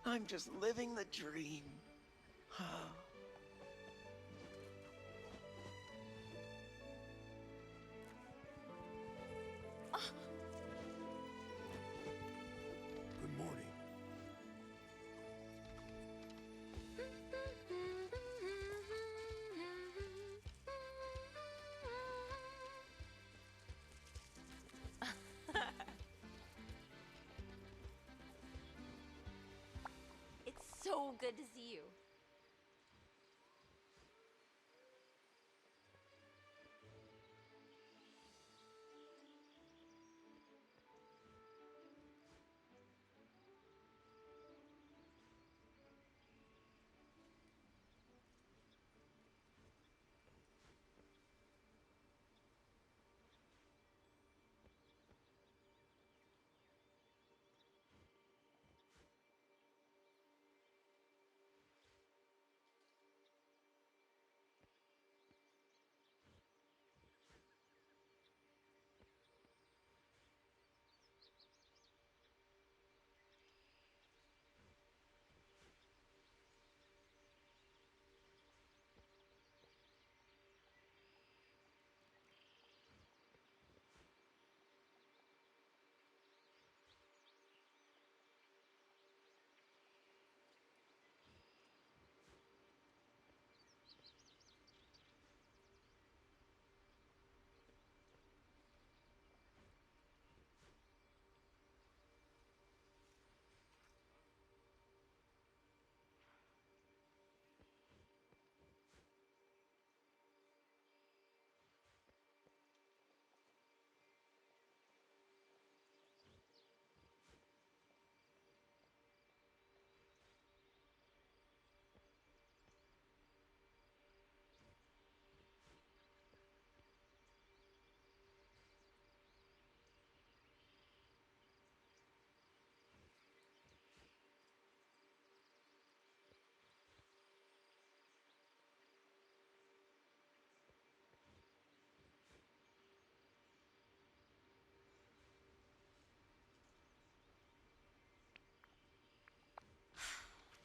I'm just living the dream. Good morning. It's so good to see you.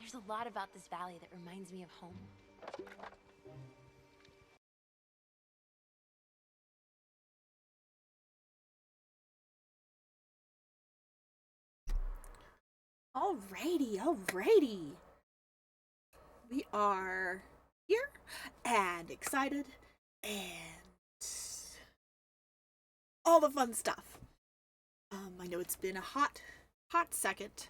There's a lot about this valley that reminds me of home. Alrighty. We are here and excited and all the fun stuff. I know it's been a hot second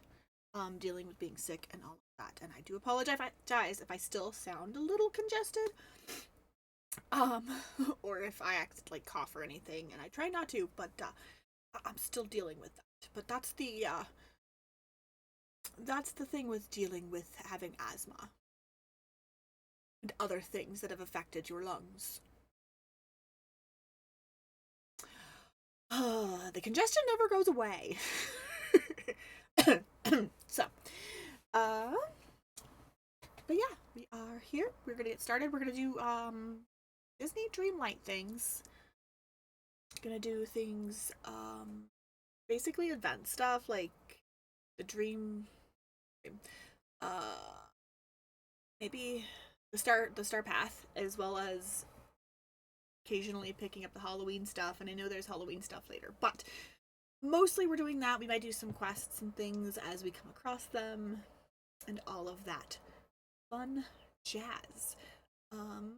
dealing with being sick and all of that, and I do apologize if I still sound a little congested. Um, or if I act like cough or anything, and I try not to, but I'm still dealing with that. But that's the thing with dealing with having asthma and other things that have affected your lungs. The congestion never goes away. So, uh, but yeah, we are here. We're gonna get started. We're gonna do Disney Dreamlight things. Gonna do things basically event stuff like the dream, uh, maybe the star path, as well as occasionally picking up the Halloween stuff. And I know there's Halloween stuff later, but mostly we're doing that. We might do some quests and things as we come across them, and all of that fun jazz. Um,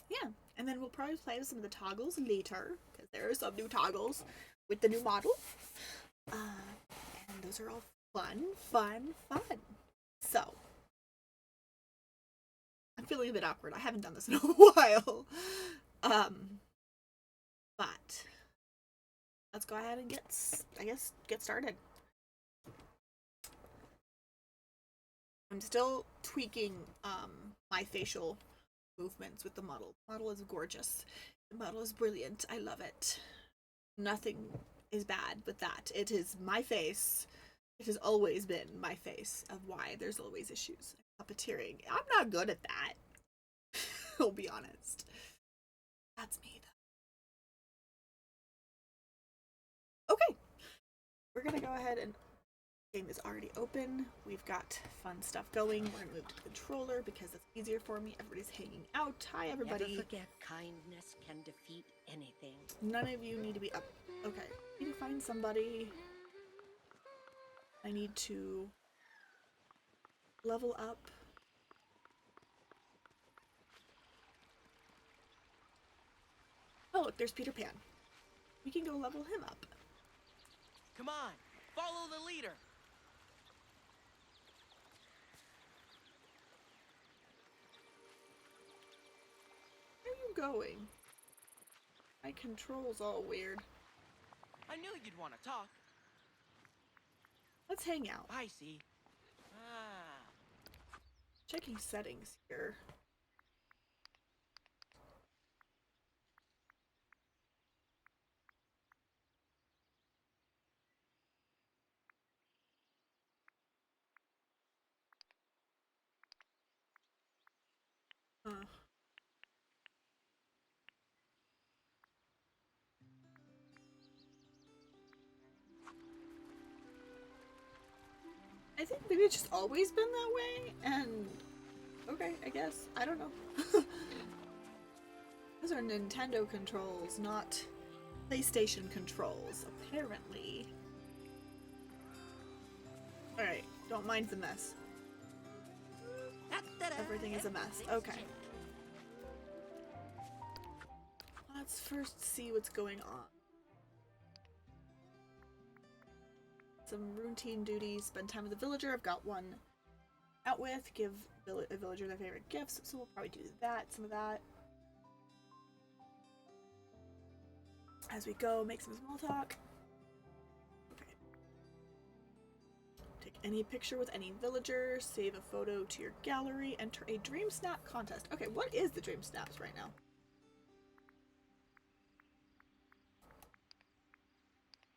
yeah, and then we'll probably play with some of the toggles later because there are some new toggles with the new model. And those are all fun. So I'm feeling a bit awkward. I haven't done this in a while. Um, but let's go ahead and get started. I'm still tweaking my facial movements with the model. The model is gorgeous. The model is brilliant. I love it. Nothing is bad with that. It is my face. It has always been my face of why there's always issues. Puppeteering. I'm not good at that. I'll be honest. That's me though. Okay. We're gonna go ahead and Game is already open. We've got fun stuff going. We're gonna move to the controller because it's easier for me. Everybody's hanging out. Hi, everybody. Never forget, kindness can defeat anything. None of you need to be up. Okay. I need to find somebody. I need to level up. Oh, look, there's Peter Pan. We can go level him up. Come on, follow the leader. Where are you going? My control's all weird. I knew you'd want to talk. Let's hang out. I see. Ah. Checking settings here. I think maybe it's just always been that way, and okay, I guess. I don't know. Those are Nintendo controls, not PlayStation controls, apparently. Alright, don't mind the mess. Everything is a mess. Okay. Let's first see what's going on. Some routine duties. Spend time with a villager. I've got one out with. Give a villager their favorite gifts, so we'll probably do that. Some of that. As we go, make some small talk. Okay. Take any picture with any villager. Save a photo to your gallery. Enter a Dream Snap contest. Okay, what is the Dream Snaps right now?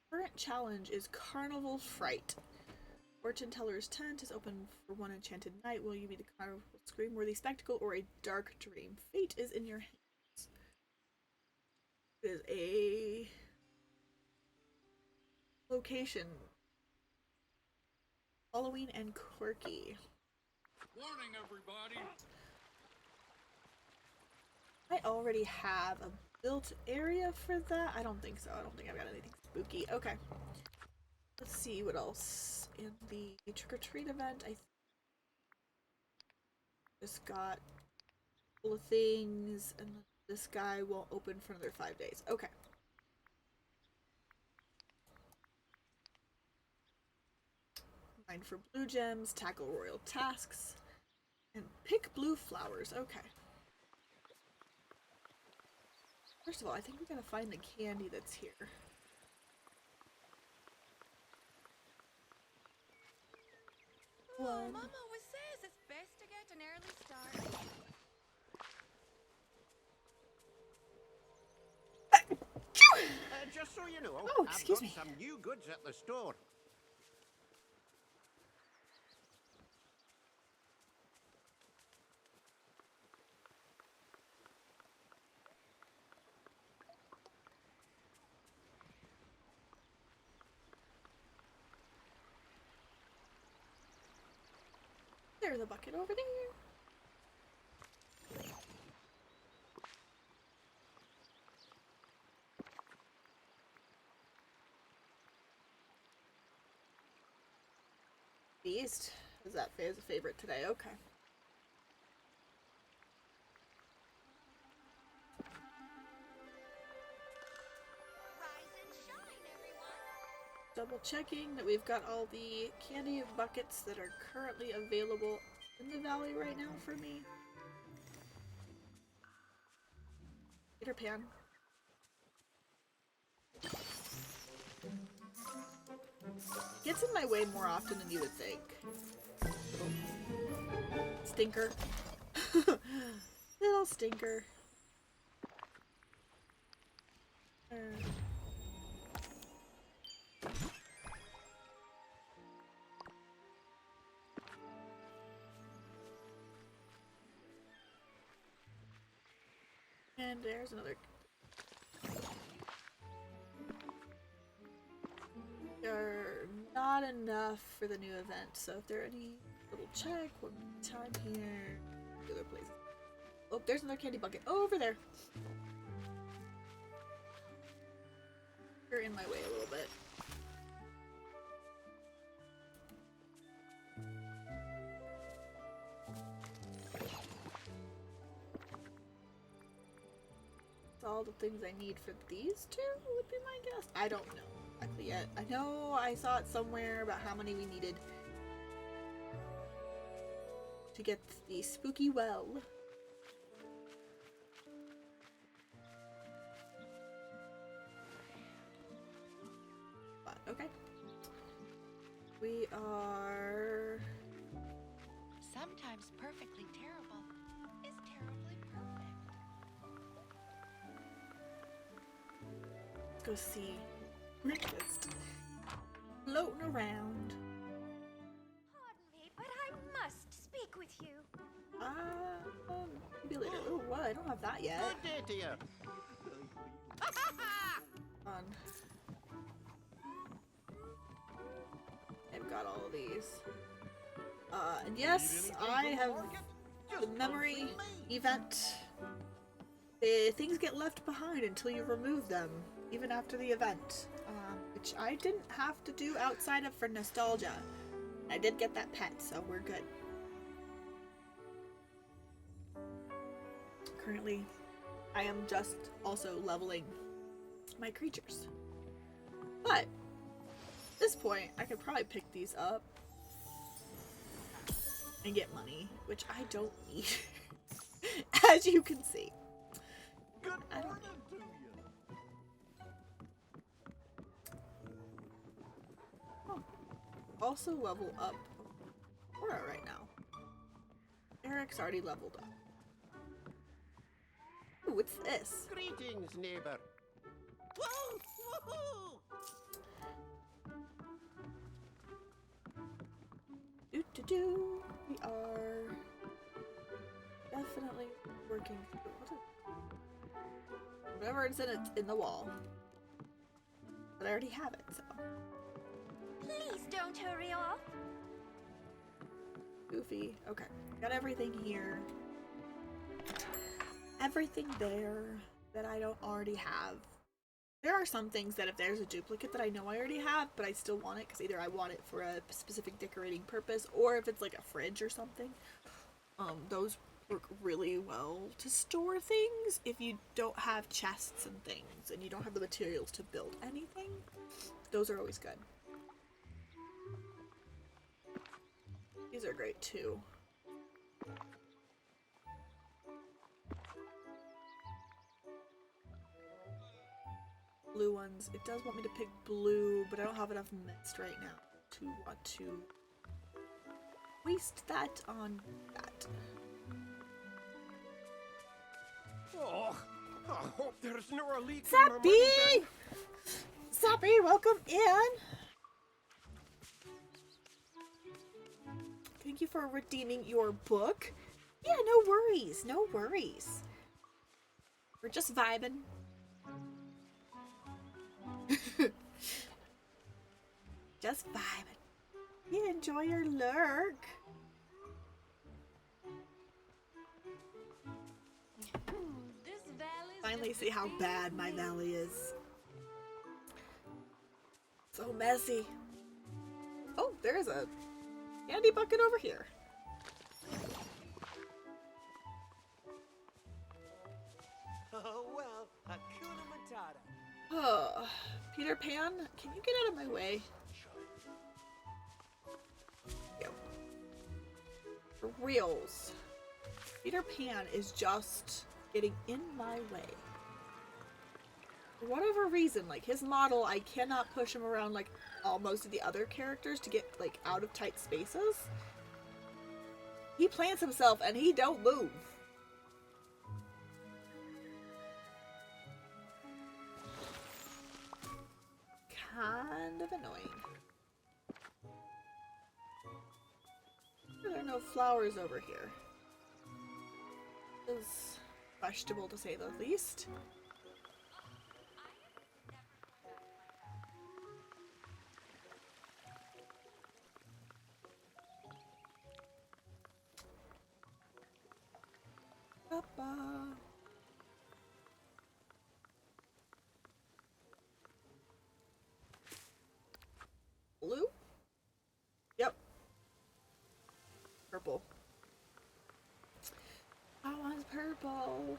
Current challenge is Carnival Fright. Fortune Teller's tent is open for one enchanted night. Will you be the carnival scream-worthy spectacle or a dark dream? Fate is in your hands. It is a location. Halloween and quirky. Warning, everybody! I already have a built area for that. I don't think so. I don't think I've got anything spooky. Okay. Let's see what else in the trick-or-treat event. I just got a couple of things, and this guy won't open for another 5 days. Okay. Mine for blue gems, tackle royal tasks, and pick blue flowers. Okay. First of all, I think we gotta find the candy that's here. Oh, One. Mum always says it's best to get an early start. Just so you know, Oh, excuse I've me. got some new goods at the store. There's a bucket over there. Beast. Is that Faye's a favorite today? Okay. Rise and shine, everyone. Double checking that we've got all the candy buckets that are currently available in the valley right now for me. Peter Pan. Gets in my way more often than you would think. Stinker. Little stinker. And there's another. You're not not enough for the new event, so if there are any little check, one time here, the other places. Oh, there's another candy bucket over there. You're in my way a little bit. All the things I need for these two would be my guess. I don't know exactly yet. I know I saw it somewhere about how many we needed to get the spooky well. But okay. We are Sometimes perfectly terrible is terribly perfect. go see breakfast floating around. Pardon me, but I must speak with you. Maybe later. Oh, what? I don't have that yet. Good day to you. On. I've got all of these. And yes, I have the memory event. Things get left behind until you remove them, even after the event, which I didn't have to do outside of for nostalgia. I did get that pet, so we're good. Currently, I am just also leveling my creatures. But, at this point, I could probably pick these up and get money, which I don't need, as you can see. Good I don't morning to you. Also level up Cora right now. Eric's already leveled up. Ooh, what's this? Greetings, neighbor. Woo! Woohoo! Do. We are definitely working through whatever it's in the wall. But I already have it, so. Please don't hurry off. Goofy. Okay. Got everything here. Everything there that I don't already have. There are some things that if there's a duplicate that I know I already have, but I still want it because either I want it for a specific decorating purpose, or if it's like a fridge or something, those work really well to store things if you don't have chests and things and you don't have the materials to build anything. Those are always good. These are great too. Blue ones. It does want me to pick blue, but I don't have enough mist right now to want to waste that on that. Oh, I hope there's no leak in my money Sappy! bank. Sappy, welcome in! Thank you for redeeming your book. Yeah, no worries, no worries. We're just vibing. Just vibing. You enjoy your lurk. This valley's Finally just see how bad my valley is. So messy. Oh, there's a candy bucket over here. Oh, well, Hakuna Matata. Oh, Peter Pan, can you get out of my way? Yep. For reals. Peter Pan is just getting in my way. For whatever reason, like his model, I cannot push him around like all most of the other characters to get like out of tight spaces. He plants himself and he don't move. Kind of annoying. There are no flowers over here. Is vegetable to say the least. ba. Blue? Yep. Purple. I want purple.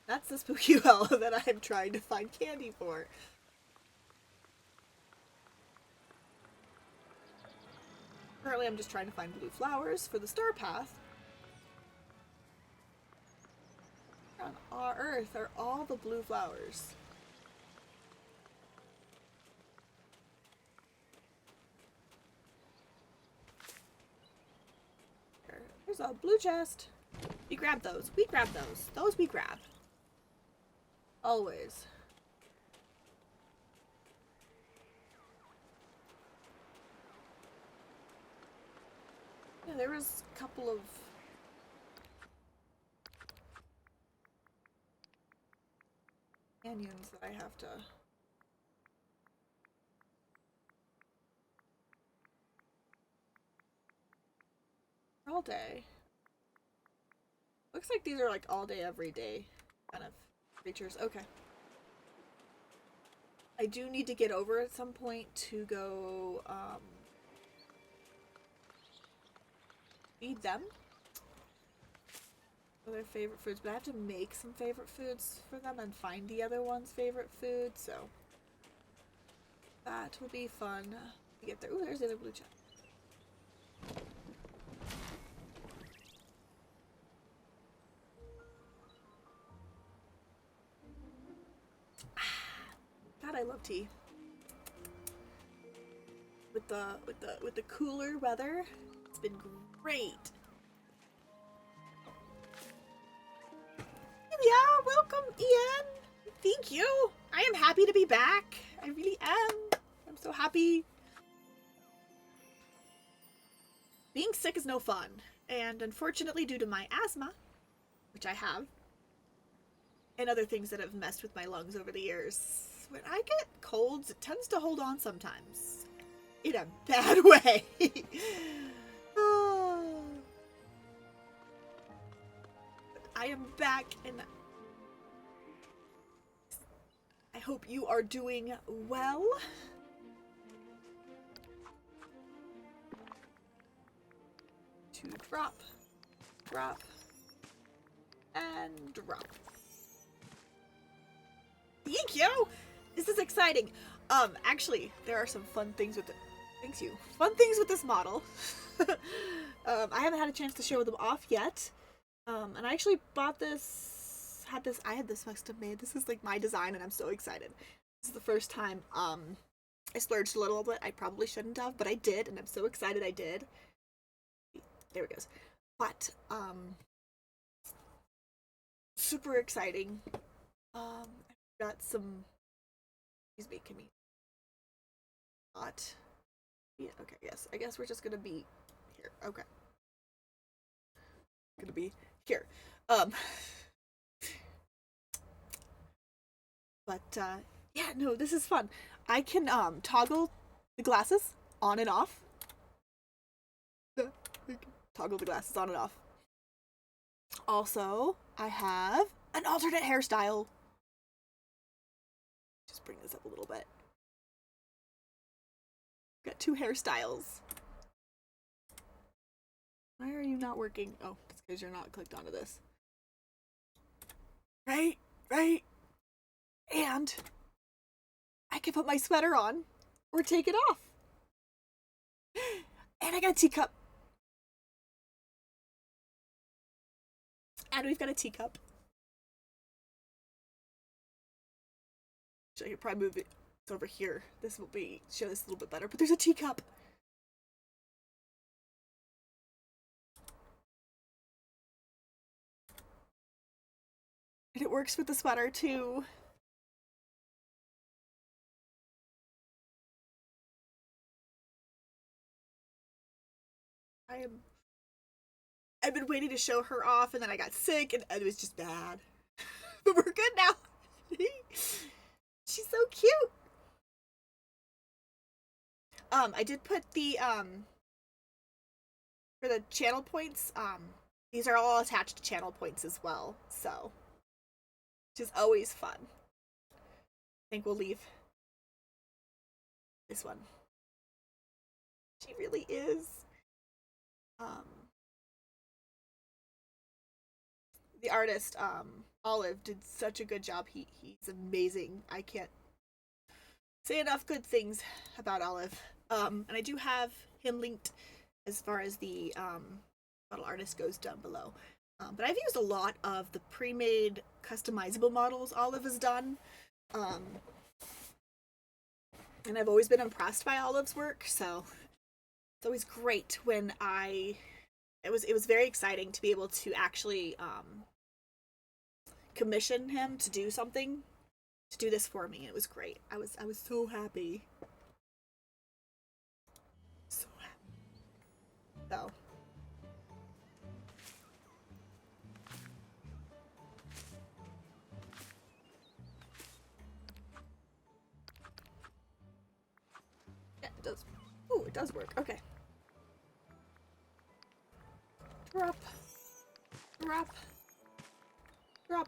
That's the spooky well that I'm trying to find candy for. Currently, I'm just trying to find blue flowers for the star path. On our Earth are all the blue flowers. There's a blue chest. We grab those. We grab those. Those we grab. Always. Yeah, there was a couple of canyons that I have to all day. Looks like these are like all day, every day kind of creatures. Okay. I do need to get over at some point to go feed them for their favorite foods, but I have to make some favorite foods for them and find the other one's favorite food, so that will be fun to get there. Ooh, there's the other blue chest. God, I love tea. With the cooler weather, it's been great. Yeah, welcome, Ian. Thank you. I am happy to be back. I really am. I'm so happy. Being sick is no fun, and unfortunately, due to my asthma, which I have, and other things that have messed with my lungs over the years, when I get colds, it tends to hold on sometimes. In a bad way. Oh. I am back, and I hope you are doing well. To drop, and drop. Thank you! This is exciting. Actually, there are some fun things with it. Thanks you. Fun things with this model. I haven't had a chance to show them off yet. And I actually bought this, I had this custom made. This is like my design and I'm so excited. This is the first time, I splurged a little bit. I probably shouldn't have, but I did, and I'm so excited I did. There it goes. But, super exciting. I've got some, he's making me hot. Yeah, okay, yes. I guess we're just gonna be here. Okay. Gonna be here. But, yeah, no, this is fun. I can, toggle the glasses on and off. Toggle the glasses on and off. Also, I have an alternate hairstyle. Just bring this up a little bit. Got two hairstyles. Why are you not working? Oh, it's because you're not clicked onto this. Right? And I can put my sweater on or take it off. And I got a teacup. And we've got a teacup. So I could probably move it over here. This will be show this a little bit better, but there's a teacup. And it works with the sweater too. I've been waiting to show her off, and then I got sick, and it was just bad. But we're good now. She's so cute. I did put the for the channel points, these are all attached to channel points as well, so which is always fun. I think we'll leave this one. She really is. The artist, Olive, did such a good job. He's amazing. I can't say enough good things about Olive. And I do have him linked as far as the model artist goes down below. But I've used a lot of the pre-made customizable models Olive has done. And I've always been impressed by Olive's work, so it's always great when it was very exciting to be able to actually commission him to do something, to do this for me. It was great. I was so happy. So happy. So yeah, it does. Ooh, it does work. Okay. Drop. Drop. Drop.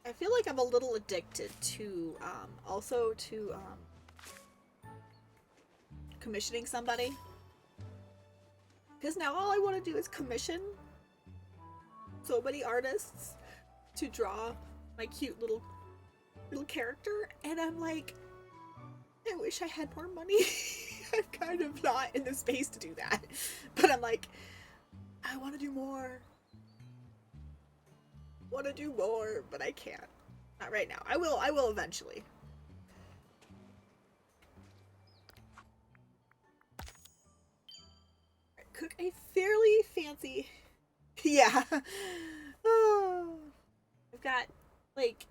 I feel like I'm a little addicted to also to commissioning somebody, because now all I want to do is commission so many artists to draw my cute little character, and I'm like, I wish I had more money. I'm kind of not in the space to do that, but I'm like, I want to do more. Want to do more, but I can't. Not right now. I will eventually. Cook a fairly fancy. Yeah. Oh. I've got, like,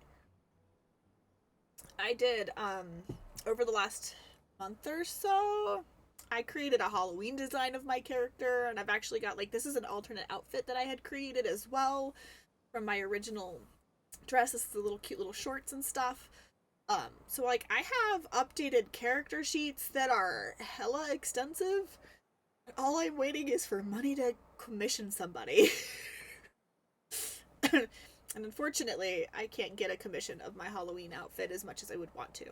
I did over the last month or so, I created a Halloween design of my character, and I've actually got, like, this is an alternate outfit that I had created as well from my original dress. This is the little cute little shorts and stuff. So like I have updated character sheets that are hella extensive. All I'm waiting is for money to commission somebody. And unfortunately, I can't get a commission of my Halloween outfit as much as I would want to.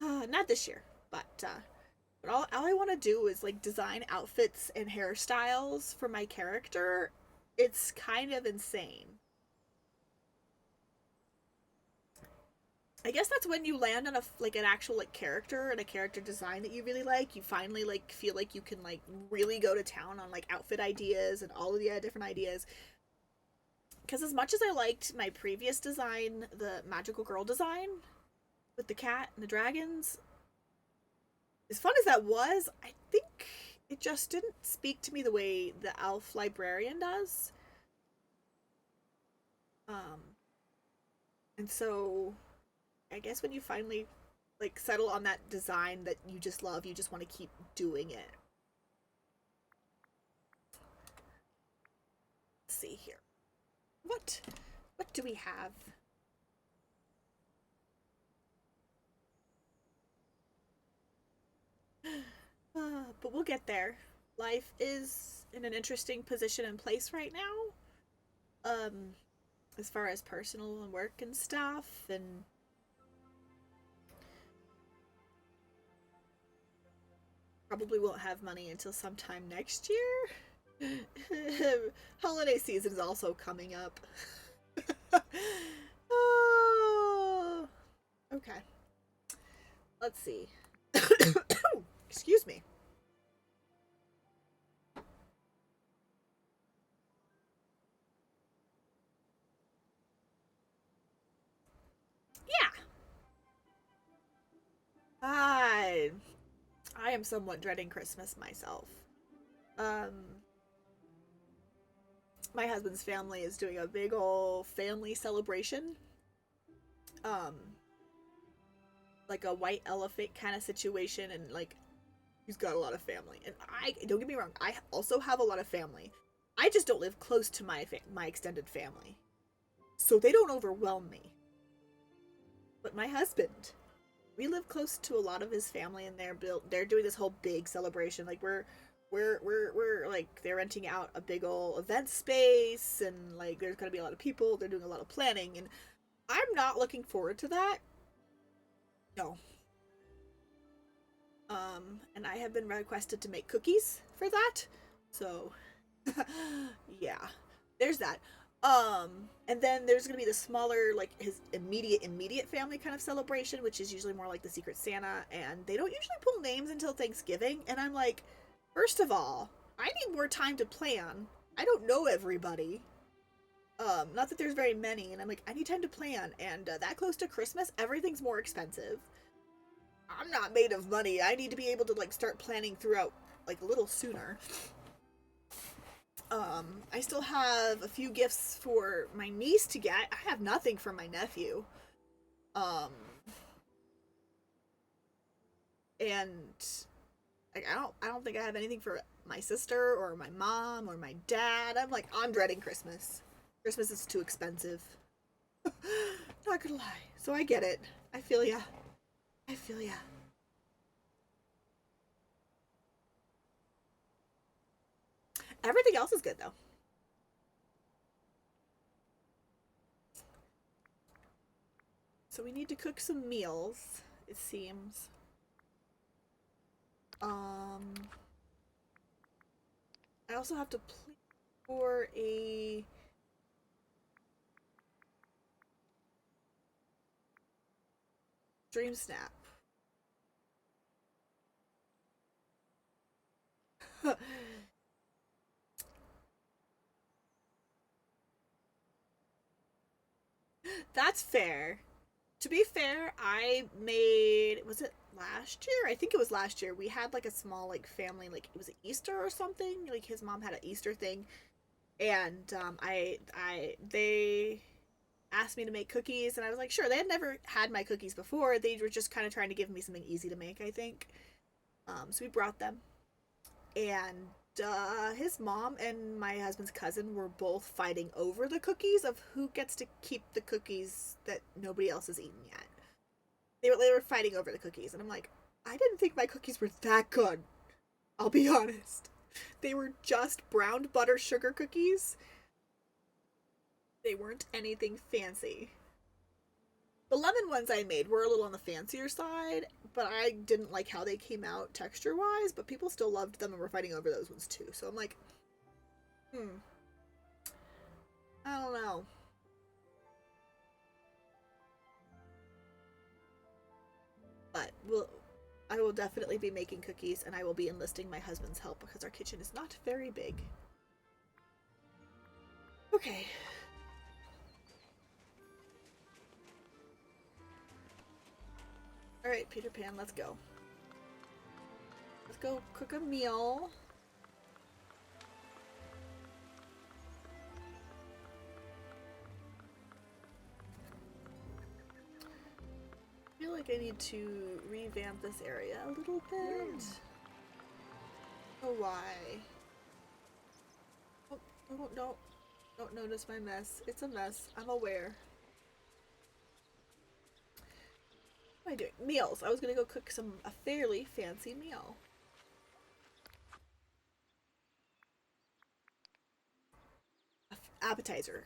Not this year, but all I want to do is like design outfits and hairstyles for my character. It's kind of insane. I guess that's when you land on an actual like character and a character design that you really like. You finally like feel like you can like really go to town on like outfit ideas and all of the different ideas. Because as much as I liked my previous design, the magical girl design with the cat and the dragons, as fun as that was, I think it just didn't speak to me the way the elf librarian does. And so I guess when you finally like settle on that design that you just love, you just want to keep doing it. Let's see here. What do we have? But we'll get there. Life is in an interesting position and place right now. As far as personal and work and stuff, and probably won't have money until sometime next year. Holiday season is also coming up. Oh, okay. Let's see. Excuse me. Yeah. I am somewhat dreading Christmas myself. my husband's family is doing a big old family celebration. Like a white elephant kind of situation, and like he's got a lot of family. And I don't get me wrong, I also have a lot of family. I just don't live close to my extended family, so they don't overwhelm me. But my husband, we live close to a lot of his family, and they're doing this whole big celebration. Like we're like, they're renting out a big old event space, and like there's gonna be a lot of people. They're doing a lot of planning, and I'm not looking forward to that. No. And I have been requested to make cookies for that, so yeah, there's that. And then there's gonna be the smaller, like his immediate family kind of celebration, which is usually more like the Secret Santa, and they don't usually pull names until Thanksgiving, and I'm like, first of all, I need more time to plan. I don't know everybody. Not that there's very many, and I'm like, I need time to plan, and that close to Christmas, everything's more expensive. I'm not made of money. I need to be able to, like, start planning throughout, like, a little sooner. I still have a few gifts for my niece to get. I have nothing for my nephew. And like, I don't think I have anything for my sister or my mom or my dad. I'm dreading Christmas. Christmas is too expensive. Not gonna lie. So I get it. I feel ya. I feel ya. Everything else is good though. So we need to cook some meals, it seems. I also have to plan for a dream snap. That's fair. To be fair, I made, was it last year? I think it was last year. We had like a small like family, like it was Easter or something. Like his mom had an Easter thing, and they asked me to make cookies, and I was like, sure. They had never had my cookies before. They were just kind of trying to give me something easy to make, I think. So we brought them, and his mom and my husband's cousin were both fighting over the cookies of who gets to keep the cookies that nobody else has eaten yet. They were fighting over the cookies, and I'm like, I didn't think my cookies were that good. I'll be honest. They were just browned butter sugar cookies. They weren't anything fancy. The lemon ones I made were a little on the fancier side, but I didn't like how they came out texture-wise, but people still loved them and were fighting over those ones too. So I'm like, I don't know. But I will definitely be making cookies, and I will be enlisting my husband's help because our kitchen is not very big. Okay. Alright, Peter Pan, let's go. Let's go cook a meal. I feel like I need to revamp this area a little bit. Oh, why? Oh, don't notice my mess. It's a mess. I'm aware. What am I doing? Meals. I was gonna go cook a fairly fancy meal. Appetizer.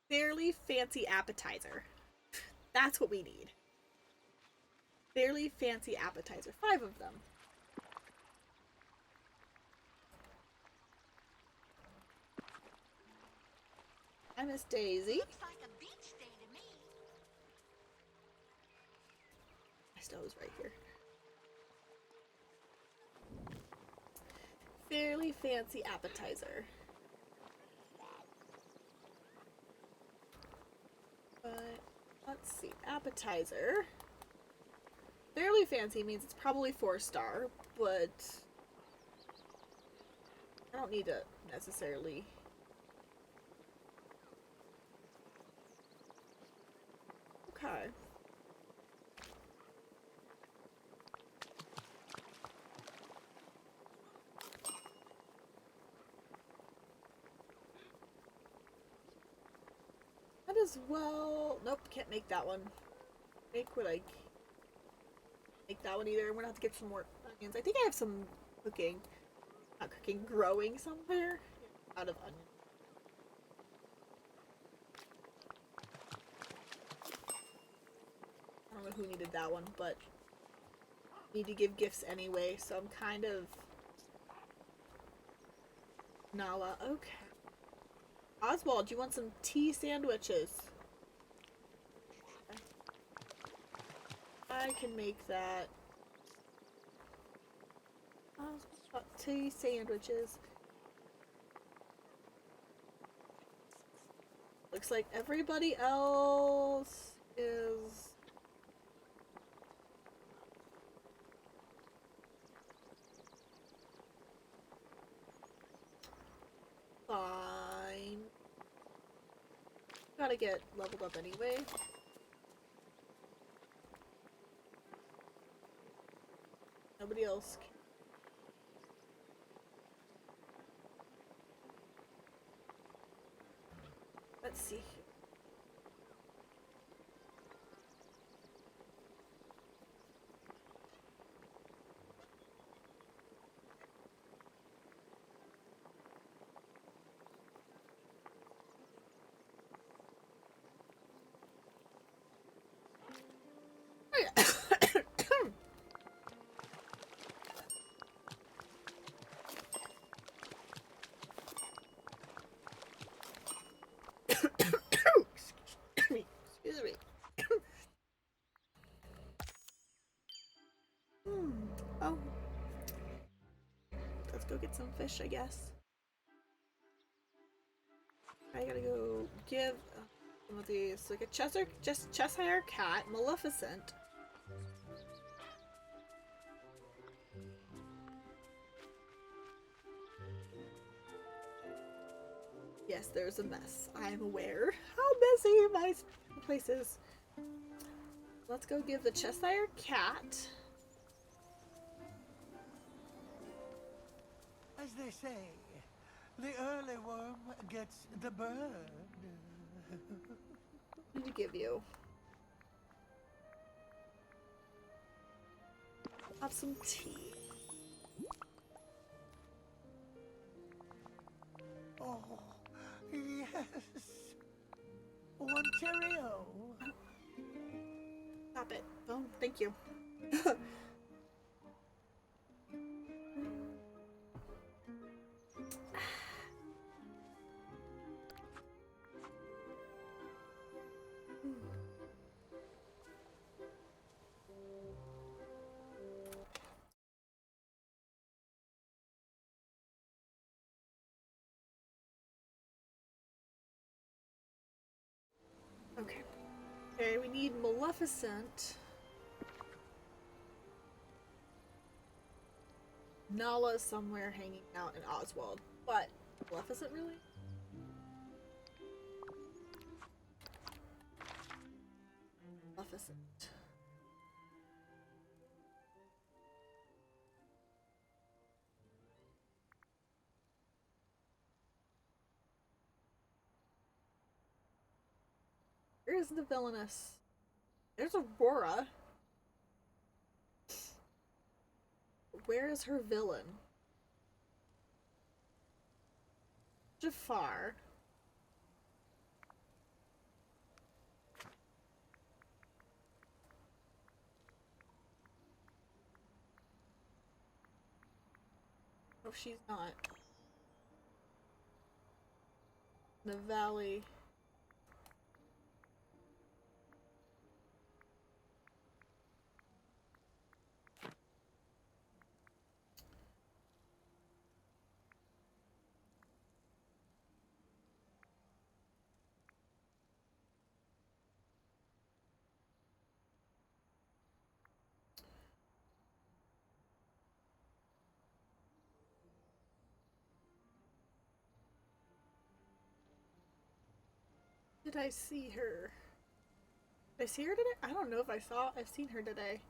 Fairly fancy appetizer. That's what we need. Fairly fancy appetizer. 5 of them. I miss Daisy. Looks like a beach day to me. My stove is right here. Fairly fancy appetizer. But let's see. Appetizer. Fairly fancy means it's probably 4-star, but I don't need to necessarily Okay. Might as well. Nope, can't make that one. Make what I. Make that one either. I'm gonna have to get some more onions. I think I have some cooking. Not cooking, growing somewhere. Out of onions. I don't know who needed that one, but need to give gifts anyway, so I'm kind of Nala. Okay. Oswald, do you want some tea sandwiches? I can make that. Tea sandwiches. Looks like everybody else is fine. Gotta get leveled up anyway. Nobody else can. Let's see. Excuse me. Oh. Let's go get some fish, I guess. I gotta go give some of these. Like a Cheshire Cat, Maleficent. Yes, there's a mess. I'm aware how messy my place is. Let's go give the Cheshire Cat. As they say, the early worm gets the bird. What did you give you? Have some tea. Oh, yes. One Cheerio. Stop it. Oh, thank you. Okay. Okay, we need Maleficent. Nala is somewhere hanging out in Oswald, but Maleficent really? Maleficent. Where's the villainess? There's Aurora. Where is her villain? Jafar. Oh, she's not. The valley. Did I see her? Did I see her today? I don't know if I've seen her today.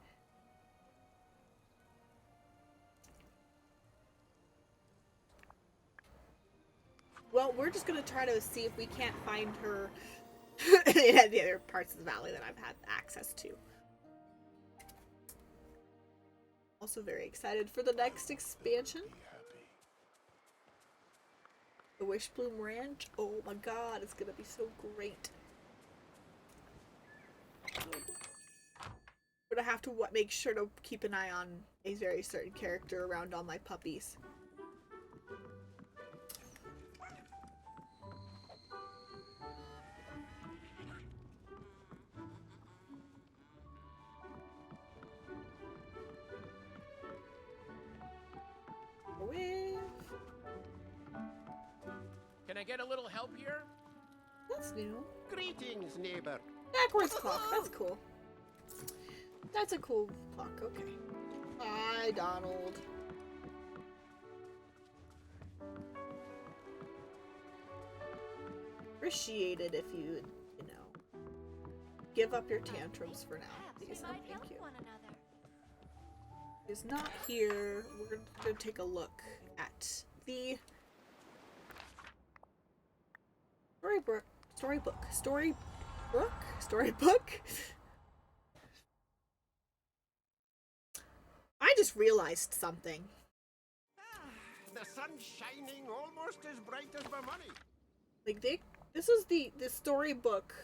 Well, we're just gonna try to see if we can't find her in the other parts of the valley that I've had access to. Also very excited for the next expansion. The Wishbloom Ranch. Oh my god, it's gonna be so great. But I have to make sure to keep an eye on a very certain character around all my puppies. Can I get a little help here? That's new. Greetings, neighbor. Backwards clock. That's cool. That's a cool clock. Okay. Hi, Donald. Appreciate it if you know, give up your tantrums for now. Please and thank you. He's not here. We're gonna take a look at the storybook. I just realized something. The sun's shining almost as bright as my money. Like this is the storybook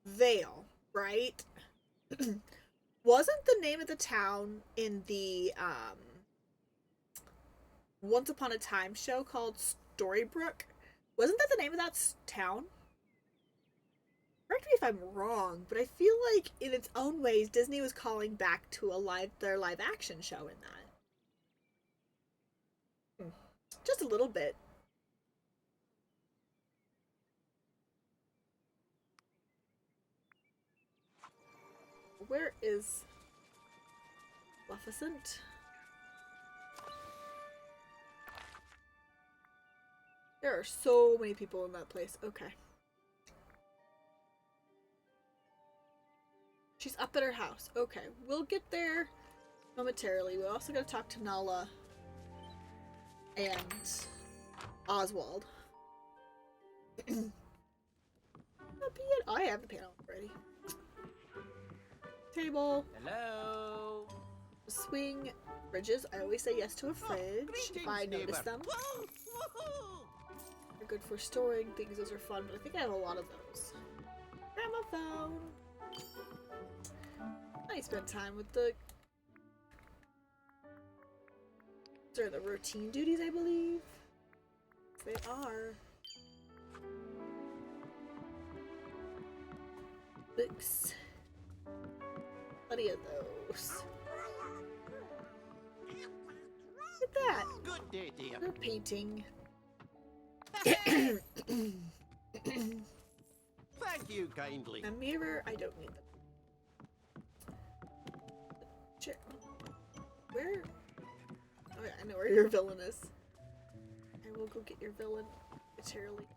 Vale, right? Wasn't the name of the town in the Once Upon a Time show called Storybrooke? Wasn't that the name of that town? Correct me if I'm wrong, but I feel like in its own ways Disney was calling back to their live action show in that. Just a little bit. Where is Maleficent? There are so many people in that place. Okay. She's up at her house. Okay, we'll get there momentarily. We also gotta talk to Nala and Oswald. Not be it. I have the panel ready. Table. Hello. Swing fridges. I always say yes to a fridge if I notice them. They're good for storing things. Those are fun, but I think I have a lot of those. Gramophone. I spend time with the routine duties, I believe. They are. Books. Plenty of those. Look at that. Good day, dear. We're painting. Thank you kindly. A mirror. I don't need them. Chair. Where? Oh yeah, I know where your villain is. I will go get your villain momentarily.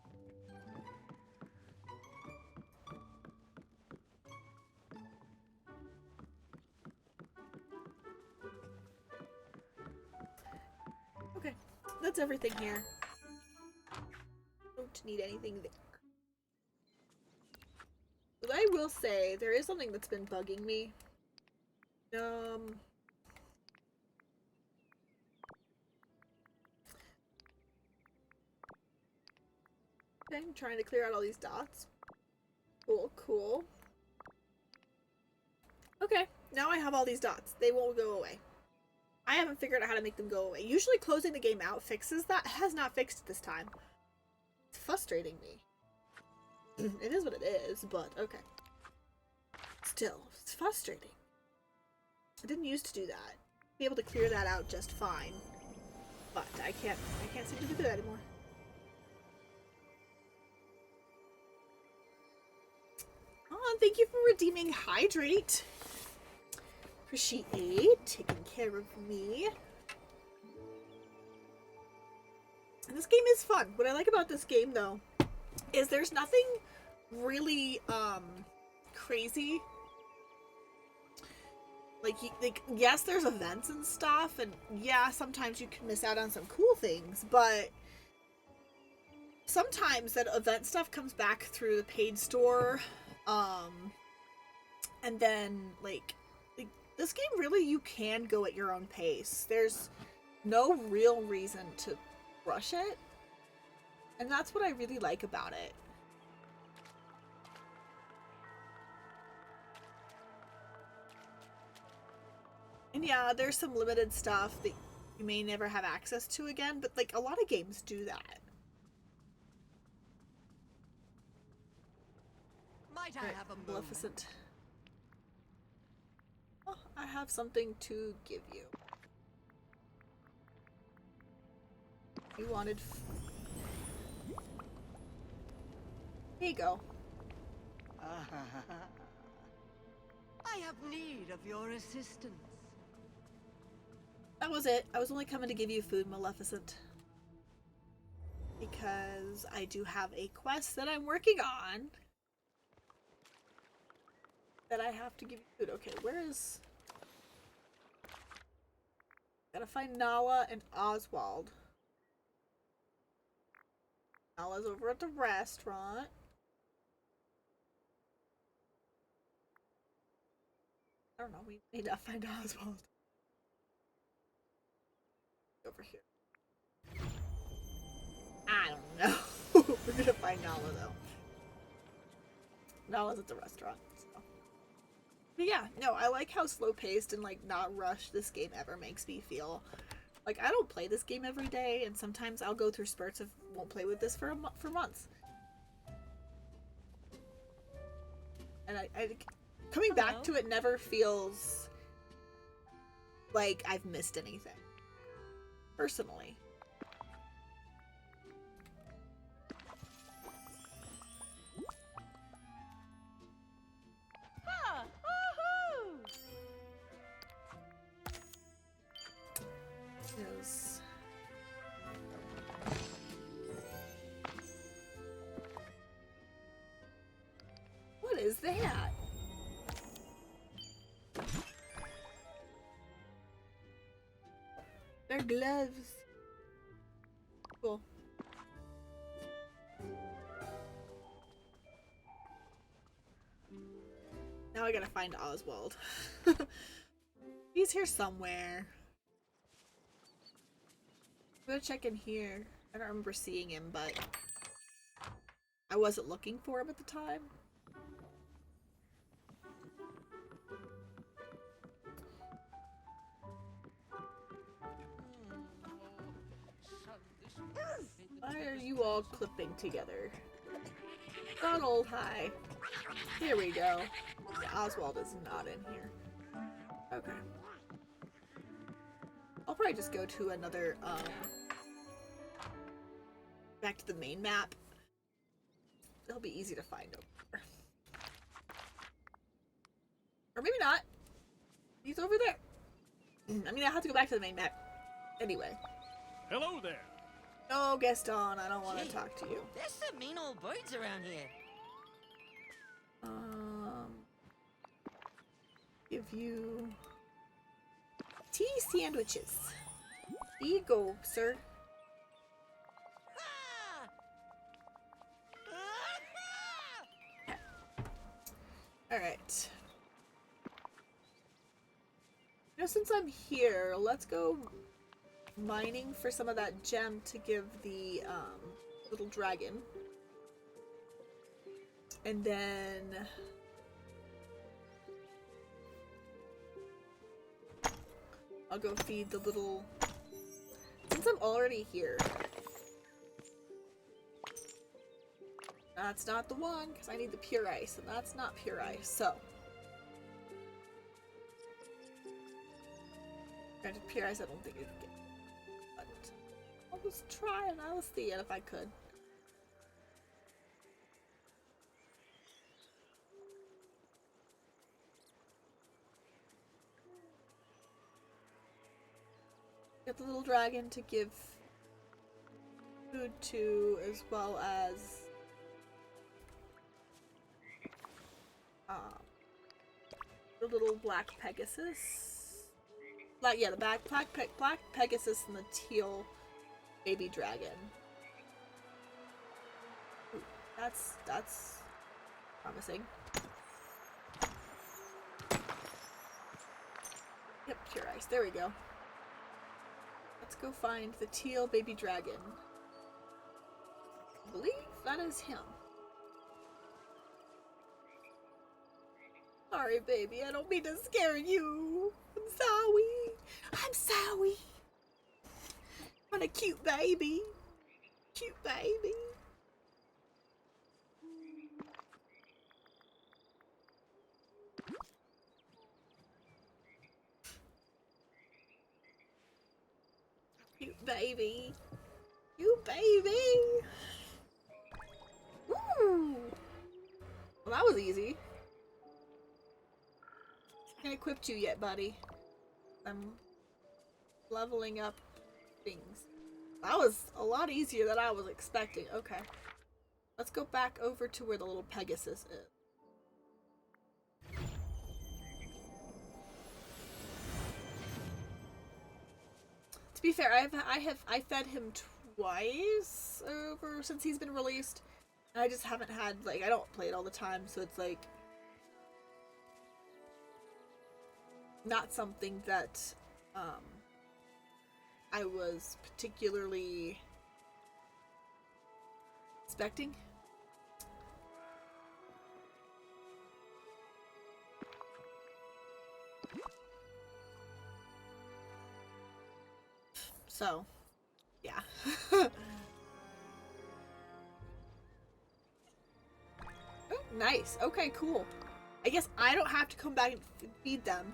Okay, that's everything here. Don't need anything there. But I will say, there is something that's been bugging me. Okay, I'm trying to clear out all these dots. Cool, cool. Okay, now I have all these dots. They won't go away. I haven't figured out how to make them go away. Usually closing the game out fixes that. It has not fixed it this time. It's frustrating me. It is what it is, but okay. Still, it's frustrating. I didn't used to do that. Be able to clear that out just fine. But I can't seem to do that anymore. Oh, thank you for redeeming Hydrate. Appreciate taking care of me. And this game is fun. What I like about this game, though, is there's nothing really crazy. Like, yes, there's events and stuff, and yeah, sometimes you can miss out on some cool things, but sometimes that event stuff comes back through the paid store, and then, like, this game really, you can go at your own pace. There's no real reason to rush it, and that's what I really like about it. And yeah, there's some limited stuff that you may never have access to again, but like a lot of games do that. Might I have a moment? Maleficent. Oh, I have something to give you. You wanted. Here you go. I have need of your assistance. That was it. I was only coming to give you food, Maleficent. Because I do have a quest that I'm working on. That I have to give you food. Okay, where is... Gotta find Nala and Oswald. Nala's over at the restaurant. I don't know, we need to find Oswald. Over here. I don't know. We're gonna find Nala though. Nala's at the restaurant. So. But yeah, no, I like how slow paced and like not rushed this game ever makes me feel. Like I don't play this game every day, and sometimes I'll go through spurts of won't play with this for months. And I coming back to it never feels like I've missed anything. Personally. Ah, woohoo! Is what is that? They're gloves. Cool. Now I gotta find Oswald. He's here somewhere. I'm gonna check in here. I don't remember seeing him, but I wasn't looking for him at the time. Why are you all clipping together? Donald, hi. Here we go. Yeah, Oswald is not in here. Okay. I'll probably just go to another, back to the main map. It'll be easy to find over there. Or maybe not. He's over there. I mean, I have to go back to the main map. Anyway. Hello there. No, Gaston, I don't want to talk to you. There's some mean old birds around here. Give you tea sandwiches. Here you go, sir. Alright. Now, since I'm here, let's go mining for some of that gem to give the little dragon. And then I'll go feed the little... Since I'm already here. That's not the one, because I need the pure ice, and that's not pure ice, so. Granted, pure ice I don't think it can get. But I'll just try and I'll see it if I could. Get the little dragon to give food to, as well as The little black Pegasus. Yeah, the black Pegasus and the teal baby dragon. Ooh, that's promising. Yep, Cure Ice. There we go. Let's go find the teal baby dragon. I believe that is him. Sorry, baby. I don't mean to scare you. I'm sorry. I'm sorry. I'm a cute baby. Cute baby. Cute baby. You baby. Woo. Well, that was easy. I haven't equipped you yet, buddy. I'm leveling up things. That was a lot easier than I was expecting. Okay. Let's go back over to where the little Pegasus is. To be fair, I fed him twice over since he's been released. And I just haven't had, like, I don't play it all the time, so it's like not something that I was particularly expecting. So, yeah. Oh, nice. Okay, cool. I guess I don't have to come back and feed them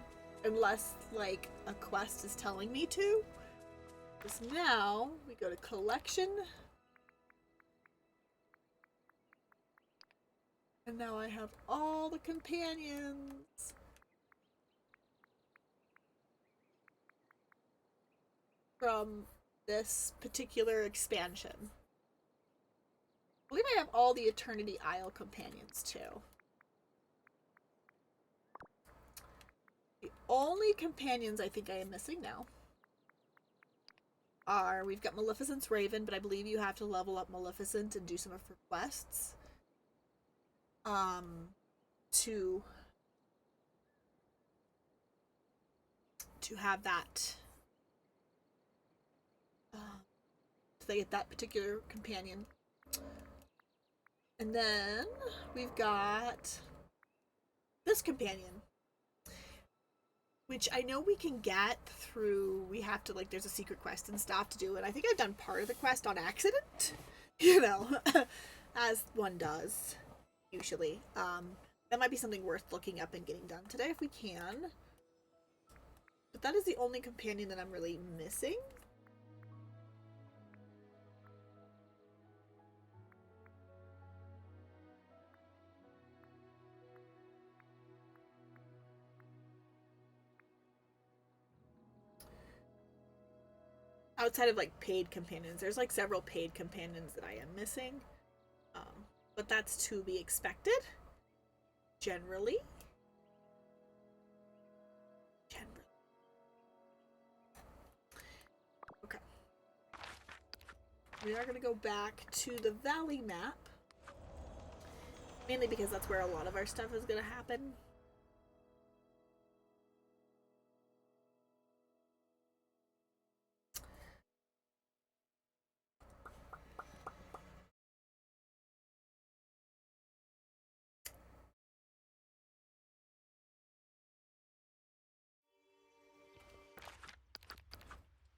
unless, like, a quest is telling me to. Because now, we go to collection. And now I have all the companions. From this particular expansion. I believe I have all the Eternity Isle companions too. The only companions I think I am missing now are, we've got Maleficent's Raven, but I believe you have to level up Maleficent and do some of her quests. To have that so they get that particular companion. And then we've got this companion, which I know we can get through, we have to, like, there's a secret quest and stuff to do, and I think I've done part of the quest on accident, you know, as one does, usually. That might be something worth looking up and getting done today if we can. But that is the only companion that I'm really missing. Outside of, like, paid companions. There's, like, several paid companions that I am missing. But that's to be expected. Generally. Okay. We are going to go back to the valley map. Mainly because that's where a lot of our stuff is going to happen.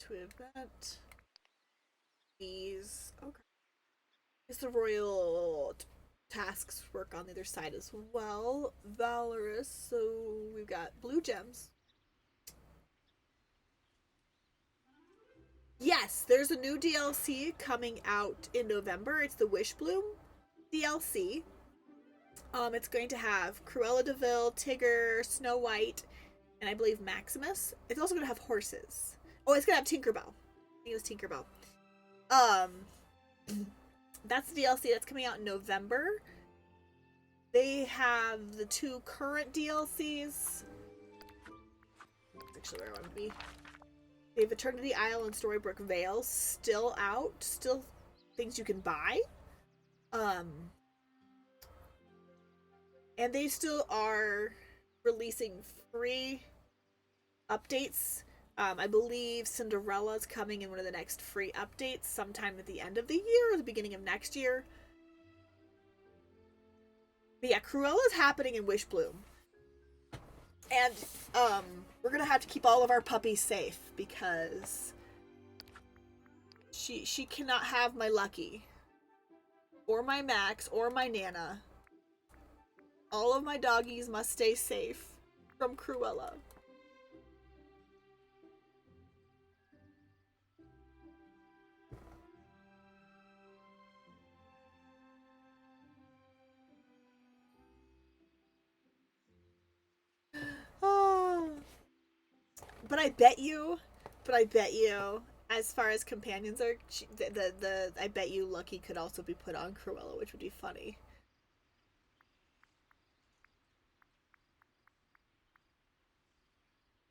To event these. Okay. Is the royal tasks work on the other side as well? Valorous. So we've got blue gems. Yes, there's a new DLC coming out in November. It's the Wishbloom DLC. It's going to have Cruella de Vil, Tigger, Snow White, and I believe Maximus. It's also going to have horses. Oh, it's gonna have Tinkerbell. I think it was Tinkerbell. That's the DLC that's coming out in November. They have the two current DLCs actually where I want to be. They have Eternity Isle and Storybrooke Vale still out. Still things you can buy. And they still are releasing free updates. I believe Cinderella's coming in one of the next free updates sometime at the end of the year or the beginning of next year. But yeah, Cruella's happening in Wishbloom. And we're gonna have to keep all of our puppies safe because she cannot have my Lucky or my Max or my Nana. All of my doggies must stay safe from Cruella. Oh. But I bet you, as far as companions are, I bet you Lucky could also be put on Cruella, which would be funny.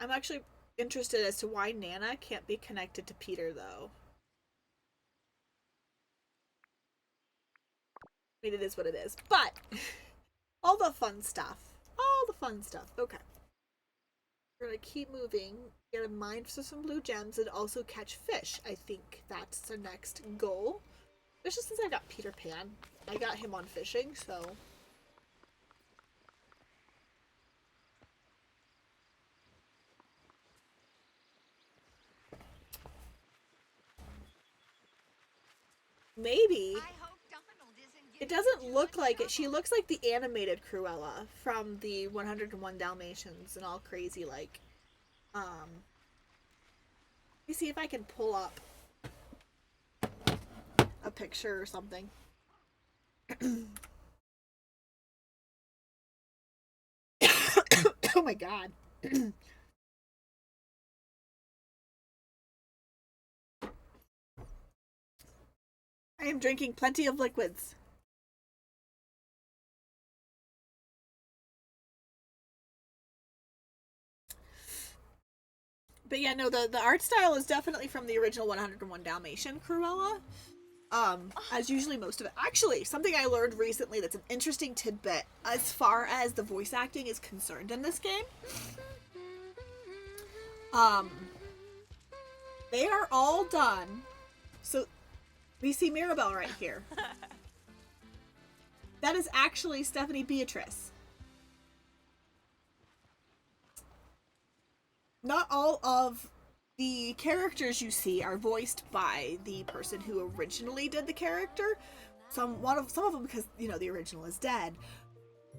I'm actually interested as to why Nana can't be connected to Peter, though. I mean, it is what it is. But, all the fun stuff. All the fun stuff. Okay. We're gonna keep moving, get a mine for some blue gems, and also catch fish. I think that's the next goal. Especially since I got Peter Pan. I got him on fishing, so... Maybe. It doesn't look like it. She looks like the animated Cruella from the 101 Dalmatians and all crazy like. Let me see if I can pull up a picture or something. Oh my god. I am drinking plenty of liquids. But yeah, no, the art style is definitely from the original 101 Dalmatian Cruella. As usually most of it. Actually, something I learned recently that's an interesting tidbit as far as the voice acting is concerned in this game. They are all done. So, we see Mirabelle right here. That is actually Stephanie Beatrice. Not all of the characters you see are voiced by the person who originally did the character. Some of them because, you know, the original is dead.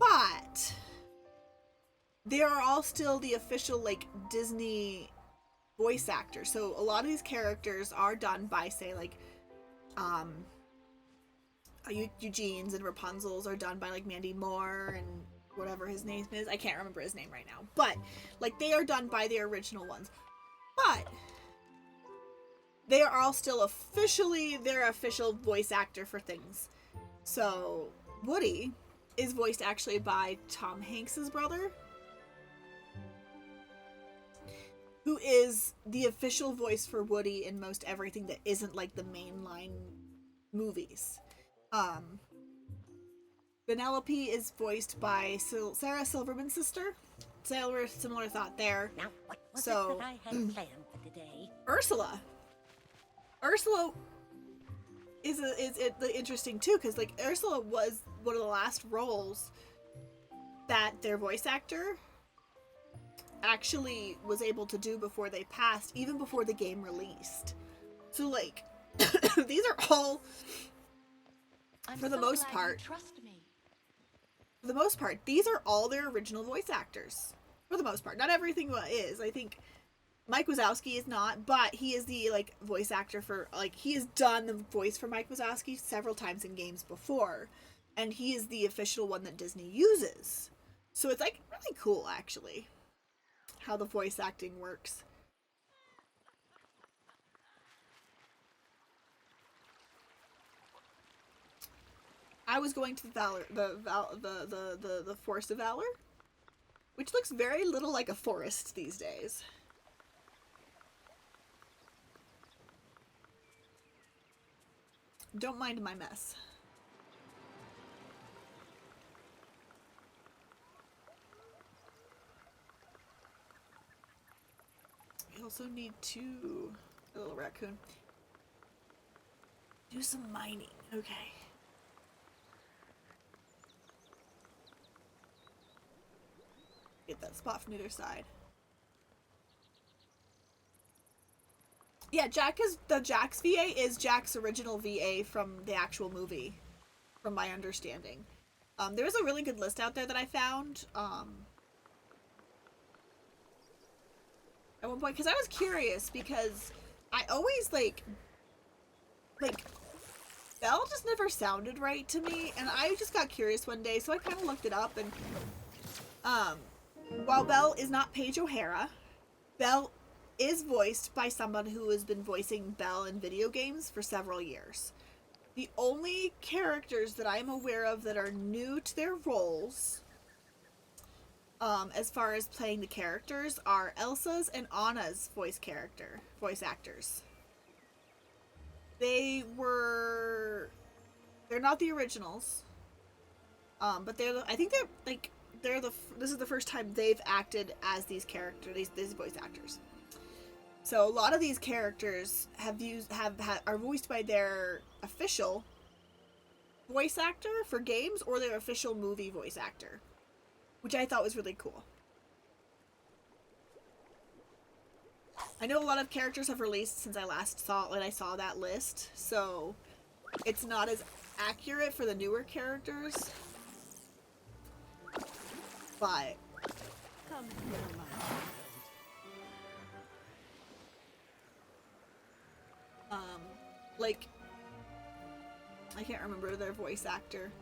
But they are all still the official, like, Disney voice actors. So a lot of these characters are done by, say, like, Eugene's and Rapunzel's are done by, like, Mandy Moore and whatever his name is. I can't remember his name right now. But, like, they are done by the original ones. But they are all still officially their official voice actor for things. So, Woody is voiced actually by Tom Hanks's brother, who is the official voice for Woody in most everything that isn't, like, the mainline movies. Penelope is voiced by Sarah Silverman's sister. Similar thought there. Now, what was So, it that I had planned for today? Ursula is interesting too, because, like, Ursula was one of the last roles that their voice actor actually was able to do before they passed, even before the game released. So, like, these are all, for the most part, these are all their original voice actors. For the most part. Not everything is. I think Mike Wazowski is not, but he is the, like, voice actor for, like, he has done the voice for Mike Wazowski several times in games before. And he is the official one that Disney uses. So it's, like, really cool, actually, how the voice acting works. I was going to the Forest of Valor, which looks very little like a forest these days. Don't mind my mess. We also need to, a little raccoon, do some mining. Okay. Get that spot from the other side. Yeah, Jack's VA is Jack's original VA from the actual movie, from my understanding. There was a really good list out there that I found. At one point, because I was curious, because I always like Belle just never sounded right to me, and I just got curious one day, so I kind of looked it up, and while Belle is not Paige O'Hara, Belle is voiced by someone who has been voicing Belle in video games for several years. The only characters that I'm aware of that are new to their roles, as far as playing the characters, are Elsa's and Anna's voice actors. They're not the originals, but this is the first time they've acted as these characters, these voice actors. So a lot of these characters are voiced by their official voice actor for games or their official movie voice actor, which I thought was really cool. I know a lot of characters have released since I last saw that list, so it's not as accurate for the newer characters. But Come here, my like, I can't remember their voice actor,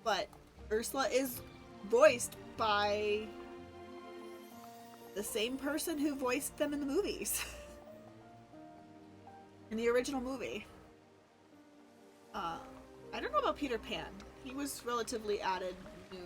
but Ursula is voiced by the same person who voiced them in the movies. In the original movie. I don't know about Peter Pan. He was relatively added new.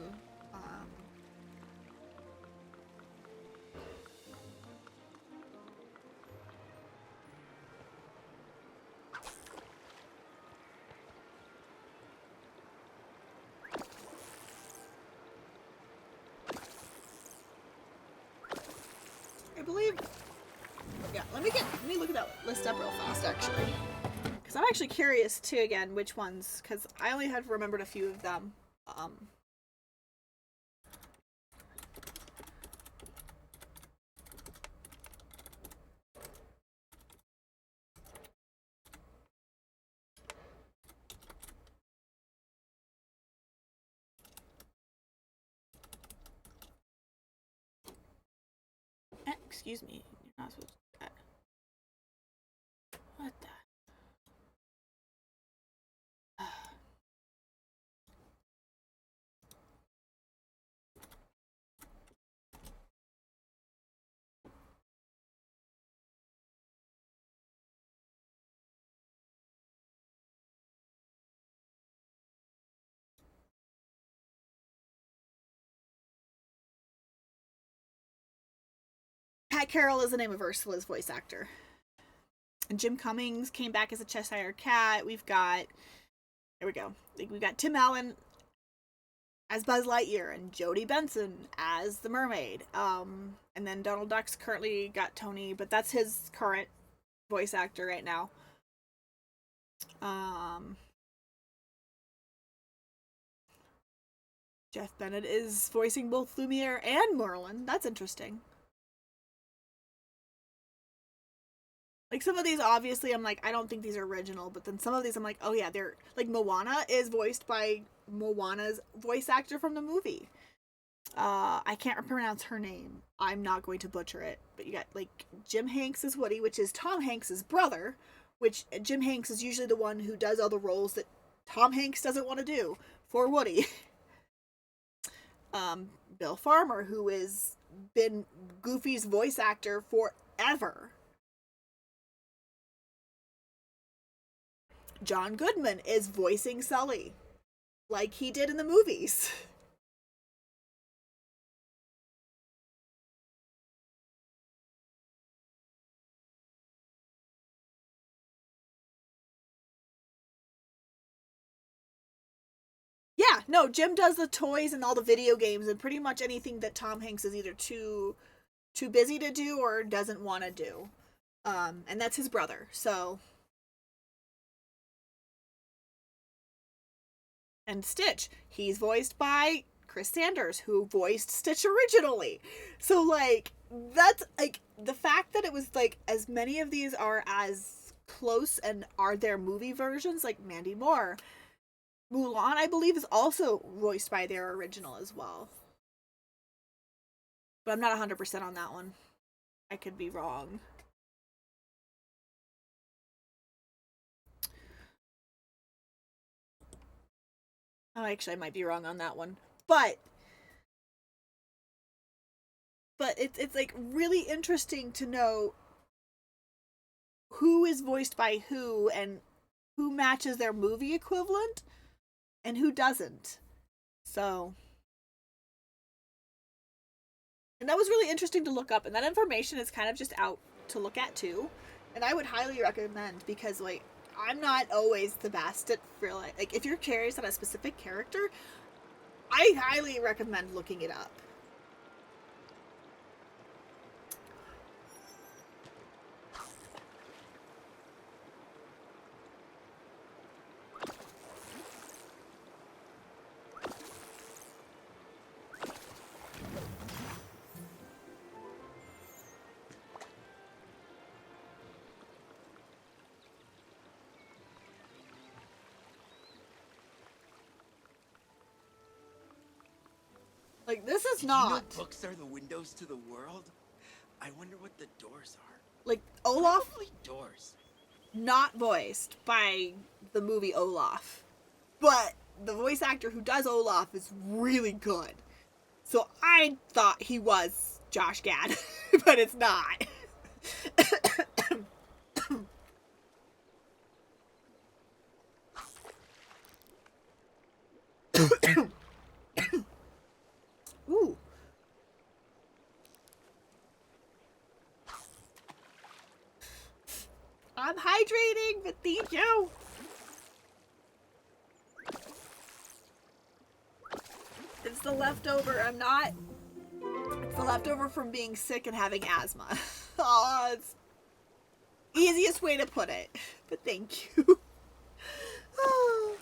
I believe. Yeah, let me look at that list up real fast, actually, because I'm actually curious too. Again, which ones? Because I only have remembered a few of them. Excuse me. You're not supposed to do that. What the? Pat Carroll is the name of Ursula's voice actor. And Jim Cummings came back as a Cheshire Cat. We've got, there we go. We've got Tim Allen as Buzz Lightyear and Jodie Benson as the mermaid. And then Donald Duck's currently got Tony, but that's his current voice actor right now. Jeff Bennett is voicing both Lumiere and Merlin. That's interesting. Like, some of these, obviously, I'm like, I don't think these are original, but then some of these, I'm like, oh yeah, they're, like, Moana is voiced by Moana's voice actor from the movie. I can't pronounce her name. I'm not going to butcher it, but you got, like, Jim Hanks as Woody, which is Tom Hanks' brother, which Jim Hanks is usually the one who does all the roles that Tom Hanks doesn't want to do for Woody. Bill Farmer, who has been Goofy's voice actor forever. John Goodman is voicing Sully, like he did in the movies. No, Jim does the toys and all the video games and pretty much anything that Tom Hanks is either too busy to do or doesn't want to do. And that's his brother. So, and Stitch, he's voiced by Chris Sanders, who voiced Stitch originally. So like that's like the fact that it was like as many of these are as close and are their movie versions, like Mandy Moore. Mulan, I believe, is also voiced by their original as well. But I'm not 100% on that one. I could be wrong. Oh, actually, I might be wrong on that one. But it's like really interesting to know who is voiced by who and who matches their movie equivalent and who doesn't. So, and that was really interesting to look up, and that information is kind of just out to look at too. And I would highly recommend, because like I'm not always the best at like if you're curious on a specific character, I highly recommend looking it up. Like, this is not... You know books are the windows to the world? I wonder what the doors are. Like, Olaf... Probably doors. Not voiced by the movie Olaf. But the voice actor who does Olaf is really good. So I thought he was Josh Gad, but it's not. Ooh. I'm hydrating, but thank you. It's the leftover. I'm not. It's the leftover from being sick and having asthma. Oh, it's easiest way to put it. But thank you. Oh.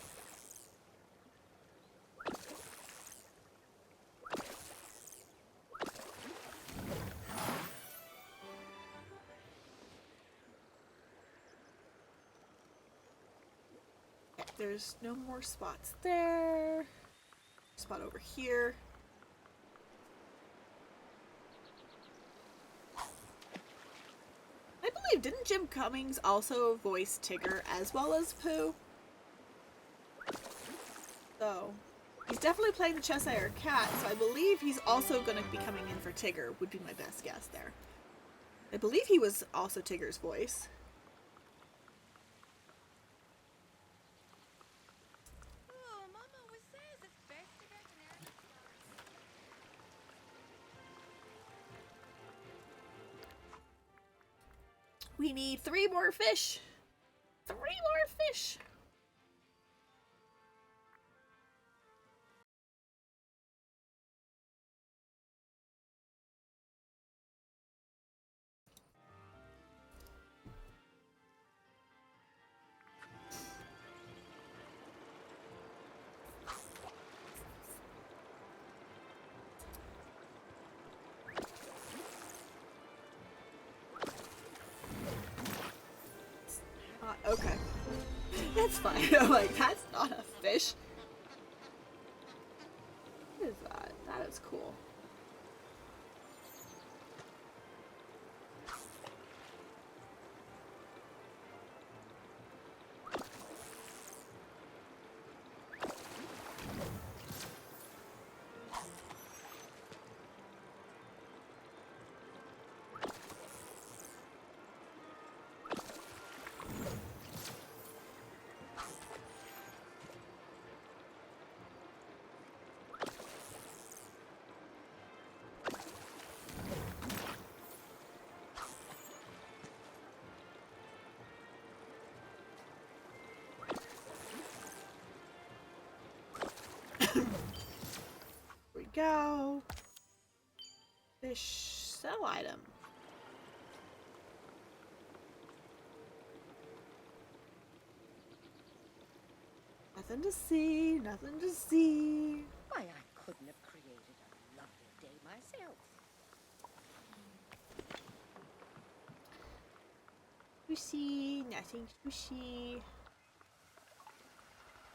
There's no more spots there. Spot over here. I believe, didn't Jim Cummings also voice Tigger as well as Pooh? So, he's definitely playing the Cheshire Cat, so I believe he's also going to be coming in for Tigger, would be my best guess there. I believe he was also Tigger's voice. We need 3 more fish. 3 more fish. Okay. That's fine. I'm like, that's not a fish. What is that? That is cool. go. Fish sell item. Nothing to see, nothing to see. Why, I couldn't have created a lovely day myself. Sushi, nothing sushi.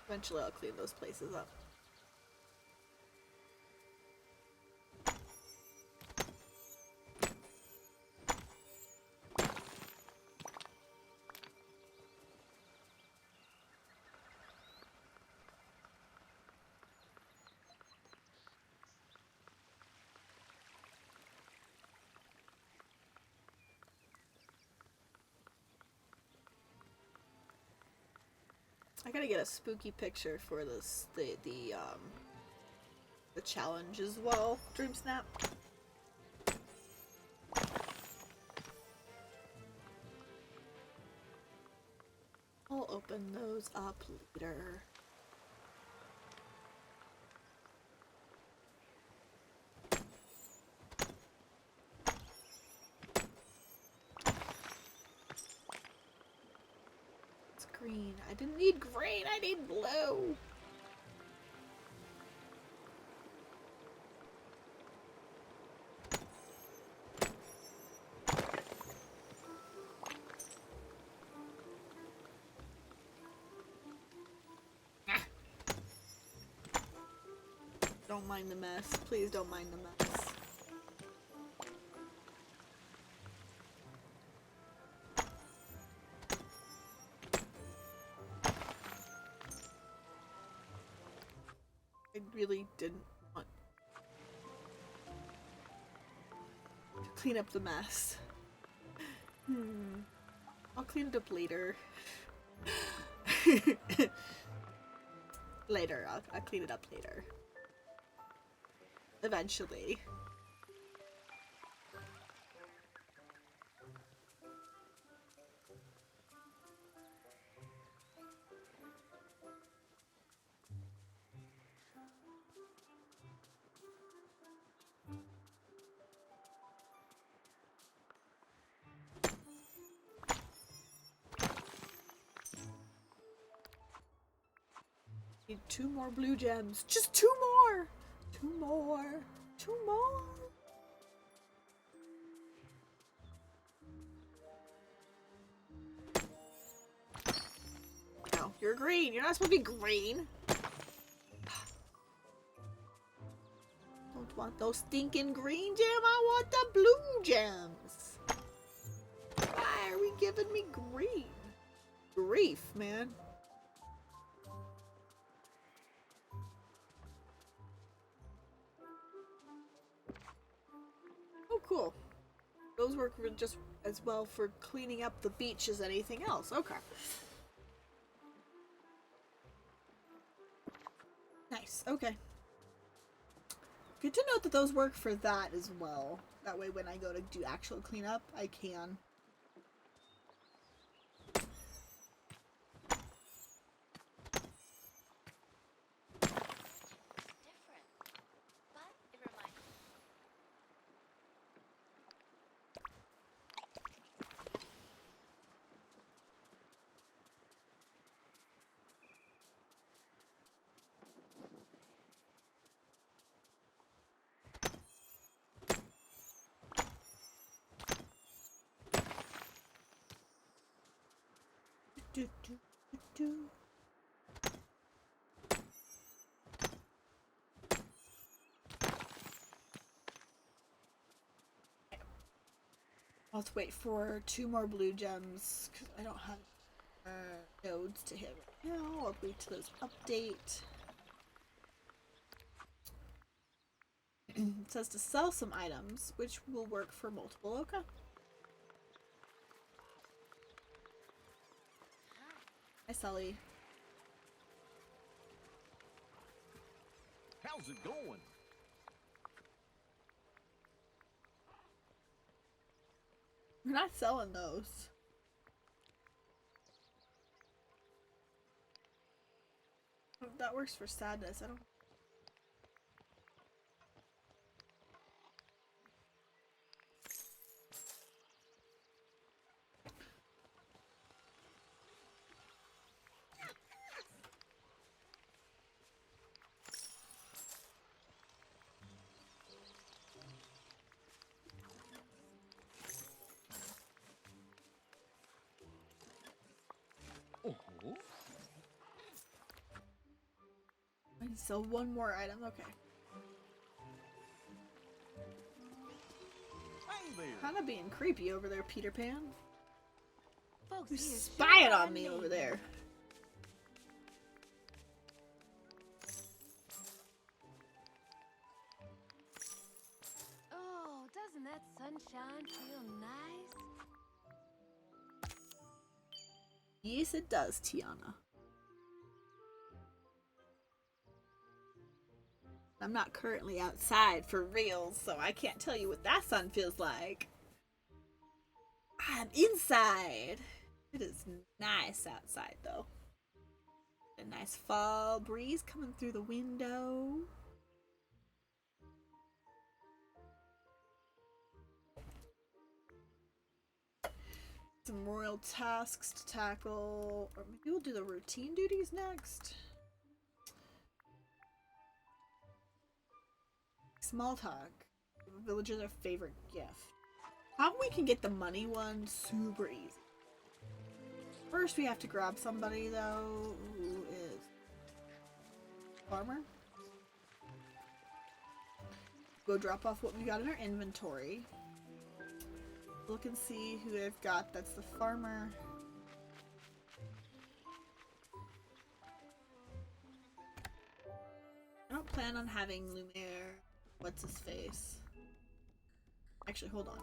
Eventually I'll clean those places up. I gotta get a spooky picture for this the challenge as well. Dream Snap. I'll open those up later. Green. I didn't need green, I need blue. Don't mind the mess. Please don't mind the mess. I really didn't want to clean up the mess. I'll clean it up later. Later, I'll clean it up later. Eventually. Need 2 more blue gems. Just 2 more! 2 more. 2 more. No, you're green. You're not supposed to be green. Don't want those stinking green gem. I want the blue gems. Why are we giving me green? Grief, man. Oh, cool. Those work just as well for cleaning up the beach as anything else. Okay. Nice. Okay. Good to note that those work for that as well. That way when I go to do actual cleanup, I can. Different, but it reminds me. Do, do, do, do. Let's wait for 2 more blue gems because I don't have nodes to hit right now. I'll wait till this update. It says to sell some items, which will work for multiple. Okay. Hi, Sully. How's it going? We're not selling those. That works for sadness. I don't. So one more item, okay. Hey there. Kind of being creepy over there, Peter Pan. Folks Who's here spying sure on are me over amazing. there? Oh, doesn't that sunshine feel nice? Yes, it does, Tiana. I'm not currently outside for real, so I can't tell you what that sun feels like. I'm inside. It is nice outside, though. A nice fall breeze coming through the window. Some royal tasks to tackle, or maybe we'll do the routine duties next. Small talk. Villager's favorite gift. How we can get the money one super easy. First, we have to grab somebody though who is farmer. Go drop off what we got in our inventory. Look and see who they've got. That's the farmer. I don't plan on having Lumiere. What's his face? Actually, hold on.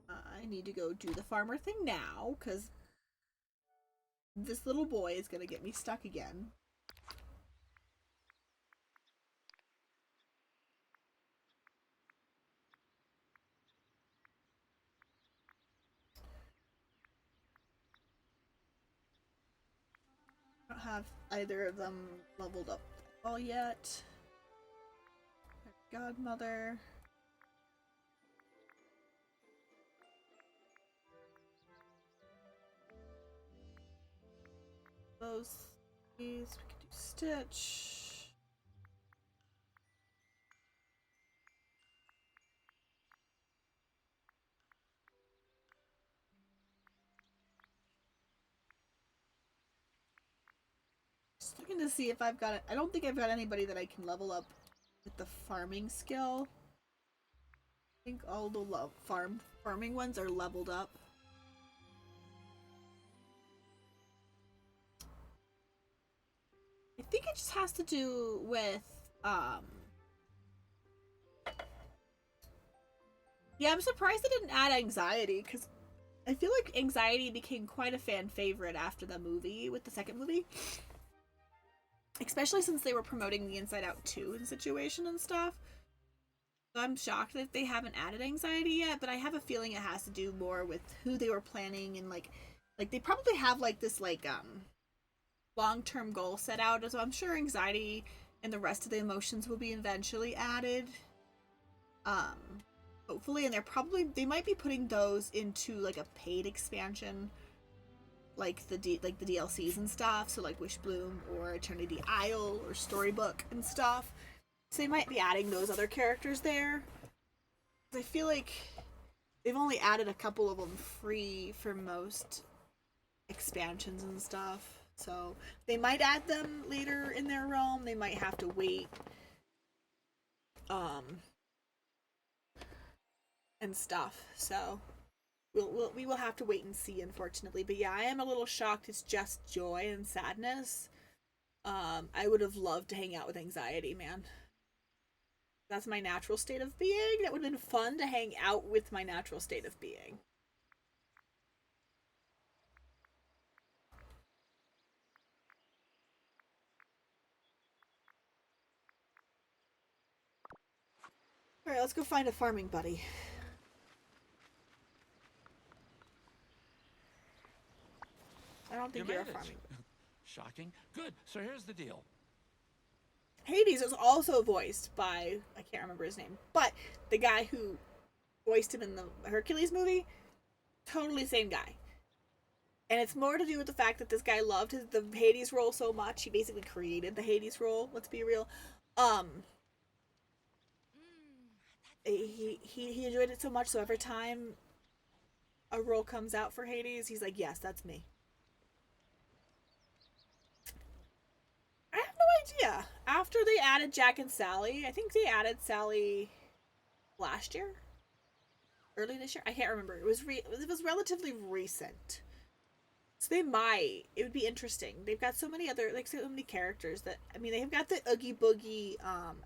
I need to go do the farmer thing now, because this little boy is going to get me stuck again. I don't have either of them leveled up at all yet. Godmother. These we can do Stitch. Just looking to see if I've got it. I don't think I've got anybody that I can level up with the farming skill. I think all the farming ones are leveled up. I think it just has to do with yeah, I'm surprised they didn't add anxiety, because I feel like anxiety became quite a fan favorite after the movie, with the second movie. Especially since they were promoting the Inside Out 2 situation and stuff. So I'm shocked that they haven't added anxiety yet, but I have a feeling it has to do more with who they were planning, and like they probably have like this long-term goal set out, so I'm sure anxiety and the rest of the emotions will be eventually added. Hopefully, and they might be putting those into like a paid expansion, like the DLCs and stuff, so like Wishbloom or Eternity Isle or Storybook and stuff. So they might be adding those other characters there. I feel like they've only added a couple of them free for most expansions and stuff. So they might add them later in their realm. They might have to wait. And stuff. So we will have to wait and see, unfortunately. But yeah, I am a little shocked it's just joy and sadness. I would have loved to hang out with anxiety, man. That's my natural state of being. That would have been fun to hang out with my natural state of being. Alright, let's go find a farming buddy. I don't think you're a farming. Shocking. Good. So here's the deal. Hades is also voiced by, I can't remember his name, but the guy who voiced him in the Hercules movie, totally same guy. And it's more to do with the fact that this guy loved the Hades role so much, he basically created the Hades role, let's be real. He enjoyed it so much, so every time a role comes out for Hades, he's like, yes, that's me. idea. After they added Jack and Sally, I think they added Sally last year, early this year. I can't remember. It was relatively recent. So they might. It would be interesting. They've got so many other, like, so many characters that, I mean, they've got the Oogie Boogie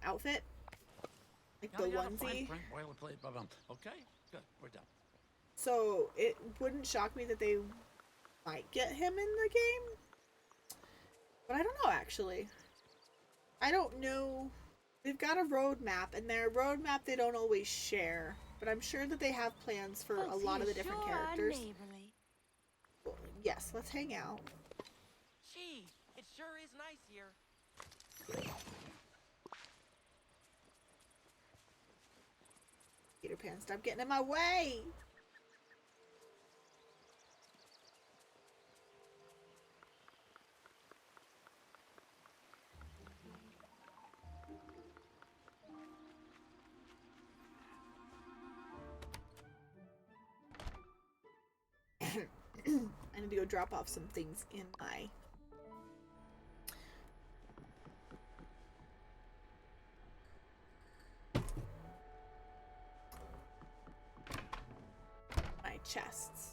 outfit, like the onesie. Fine print, boilerplate, blah, blah. Okay, good. We're done. So it wouldn't shock me that they might get him in the game. But I don't know, actually. I don't know. They've got a roadmap, and their roadmap they don't always share. But I'm sure that they have plans for a lot of the different characters. Well, yes, let's hang out. Gee, it sure is nice here. Peter Pan, stop getting in my way! I need to go drop off some things in my chests.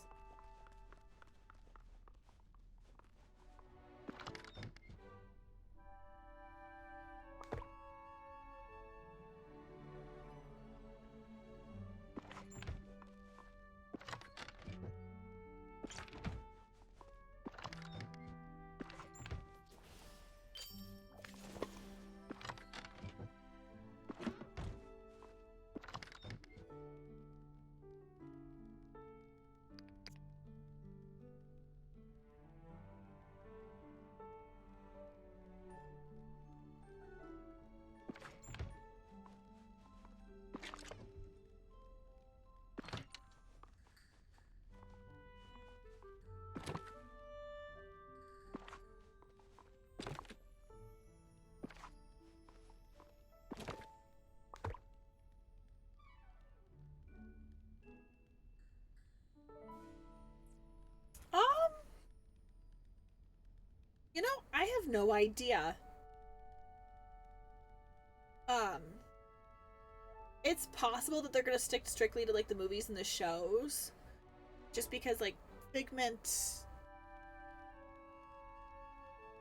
You know, I have no idea. It's possible that they're gonna stick strictly to, like, the movies and the shows. Just because, like, Figment...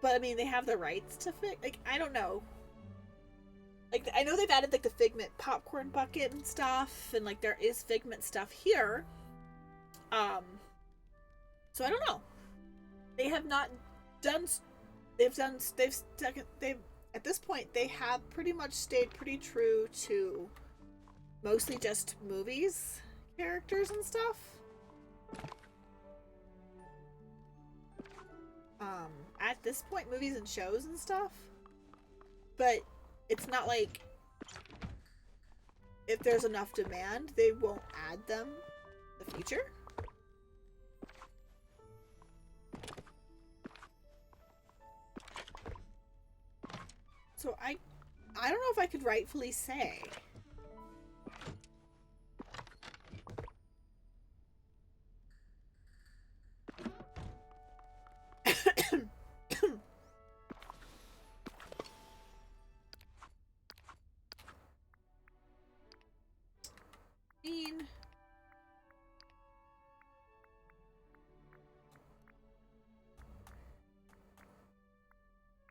But, I mean, they have the rights to like, I don't know. Like, I know they've added, like, the Figment popcorn bucket and stuff, and, like, there is Figment stuff here. So I don't know. They have not done... They've at this point, they have pretty much stayed pretty true to mostly just movies, characters and stuff. At this point, movies and shows and stuff. But it's not like if there's enough demand, they won't add them in the future. So I don't know if I could rightfully say.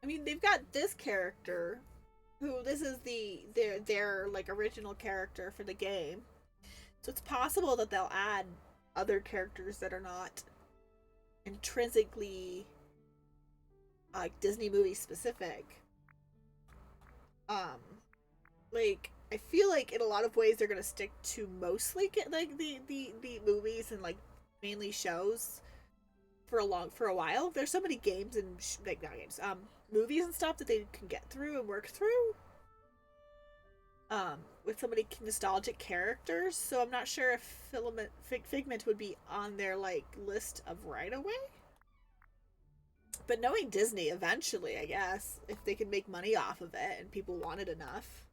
I mean, they've got this character, who this is their like original character for the game. So it's possible that they'll add other characters that are not intrinsically Disney movie specific. Like, I feel like in a lot of ways they're gonna stick to mostly like the movies and like mainly shows for a while. There's so many games and like not games, movies and stuff that they can get through and work through. With so many nostalgic characters, so I'm not sure if Figment would be on their like list of right away. But knowing Disney, eventually, I guess, if they can make money off of it and people want it enough.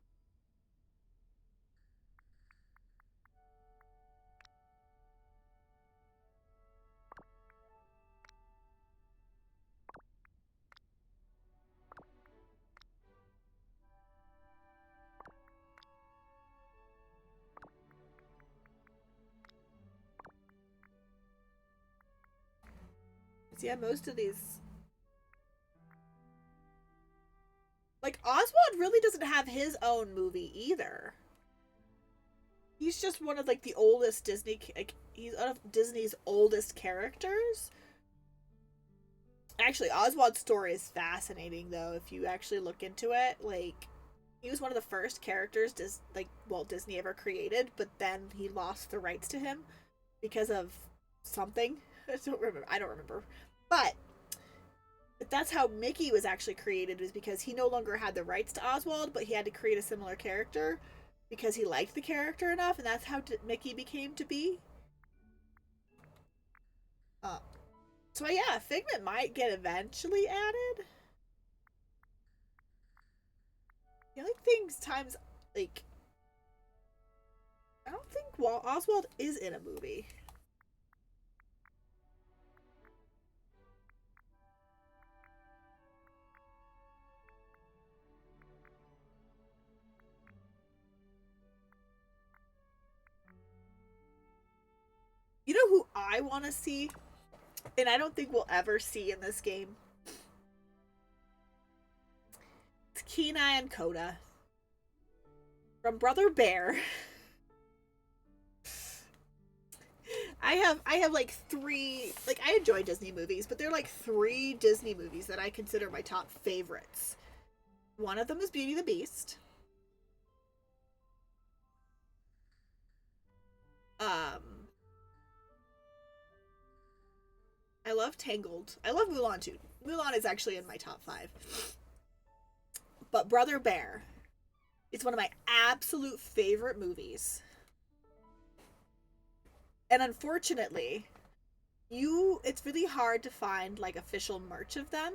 Yeah, most of these... Like, Oswald really doesn't have his own movie either. He's just one of, like, the oldest Disney... Like, he's one of Disney's oldest characters. Actually, Oswald's story is fascinating, though, if you actually look into it. Like, he was one of the first characters Walt Disney ever created, but then he lost the rights to him because of something. I don't remember. But that's how Mickey was actually created, was because he no longer had the rights to Oswald, but he had to create a similar character because he liked the character enough, and that's how Mickey became to be. So yeah, Figment might get eventually added. The only things times, like, I don't think Oswald is in a movie. You know who I want to see? And I don't think we'll ever see in this game. It's Kenai and Coda. From Brother Bear. I have like 3, like, I enjoy Disney movies, but there are like 3 Disney movies that I consider my top favorites. One of them is Beauty and the Beast. I love Tangled. I love Mulan too. Mulan is actually in my top 5. But Brother Bear is one of my absolute favorite movies. And unfortunately, it's really hard to find like official merch of them.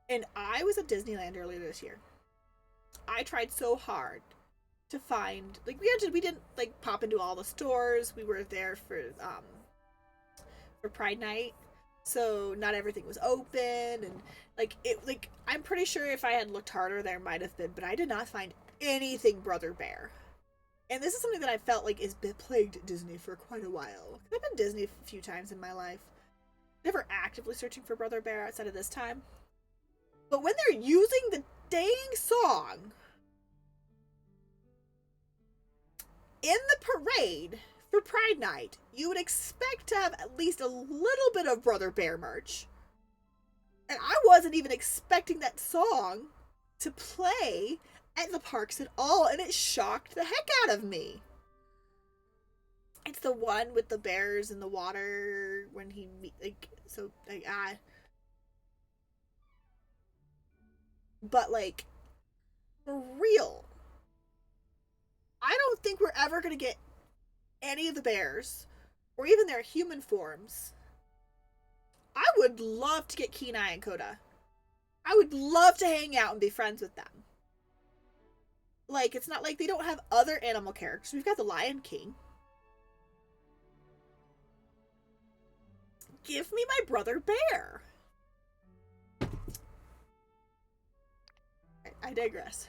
And I was at Disneyland earlier this year. I tried so hard to find, like, we didn't like pop into all the stores. We were there for Pride Night. So not everything was open, and I'm pretty sure if I had looked harder there might have been, but I did not find anything Brother Bear. And this is something that I felt like has been plagued Disney for quite a while. I've been Disney a few times in my life. Never actively searching for Brother Bear outside of this time. But when they're using the dang song in the parade for Pride Night, you would expect to have at least a little bit of Brother Bear merch. And I wasn't even expecting that song to play at the parks at all, and it shocked the heck out of me. It's the one with the bears in the water when he but like, for real, I don't think we're ever gonna get any of the bears, or even their human forms. I would love to get Kenai and Coda. I would love to hang out and be friends with them. Like, it's not like they don't have other animal characters. We've got the Lion King. Give me my Brother Bear. I digress.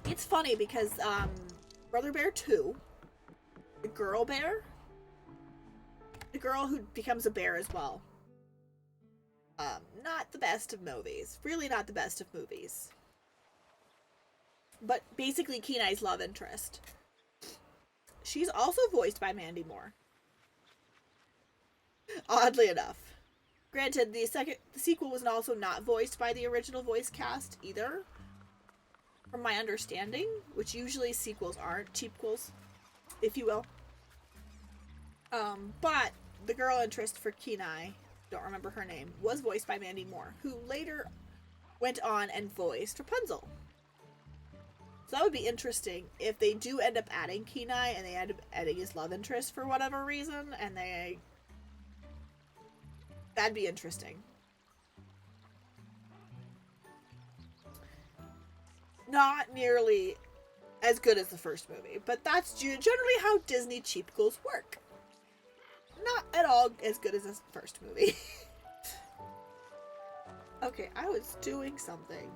It's funny because Brother Bear 2, the girl bear, the girl who becomes a bear as well, not the best of movies. Really not the best of movies. But basically Kenai's love interest. She's also voiced by Mandy Moore. Oddly enough. Granted, the sequel was also not voiced by the original voice cast either, from my understanding, which usually sequels aren't, cheapquels, if you will. But the girl interest for Kenai, don't remember her name, was voiced by Mandy Moore, who later went on and voiced Rapunzel. So that would be interesting if they do end up adding Kenai and they end up adding his love interest for whatever reason, and that'd be interesting. Not nearly as good as the first movie, but that's generally how Disney cheapquels work. Not at all as good as the first movie. Okay, I was doing something.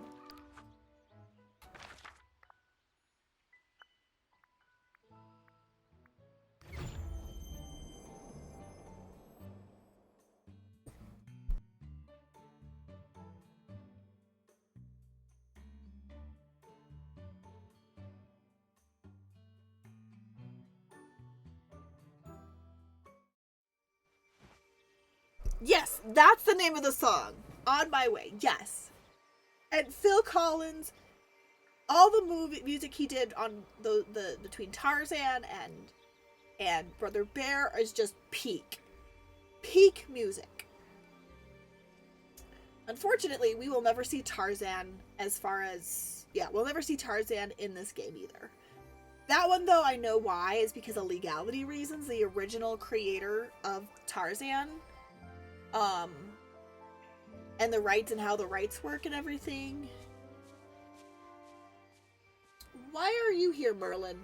Yes, that's the name of the song. On My Way. Yes. And Phil Collins, all the music he did on the between Tarzan and Brother Bear is just peak music. Unfortunately, we will never see Tarzan we'll never see Tarzan in this game either. That one, though, I know why, is because of legality reasons. The original creator of Tarzan, and the rights and how the rights work and everything. Why are you here, Merlin?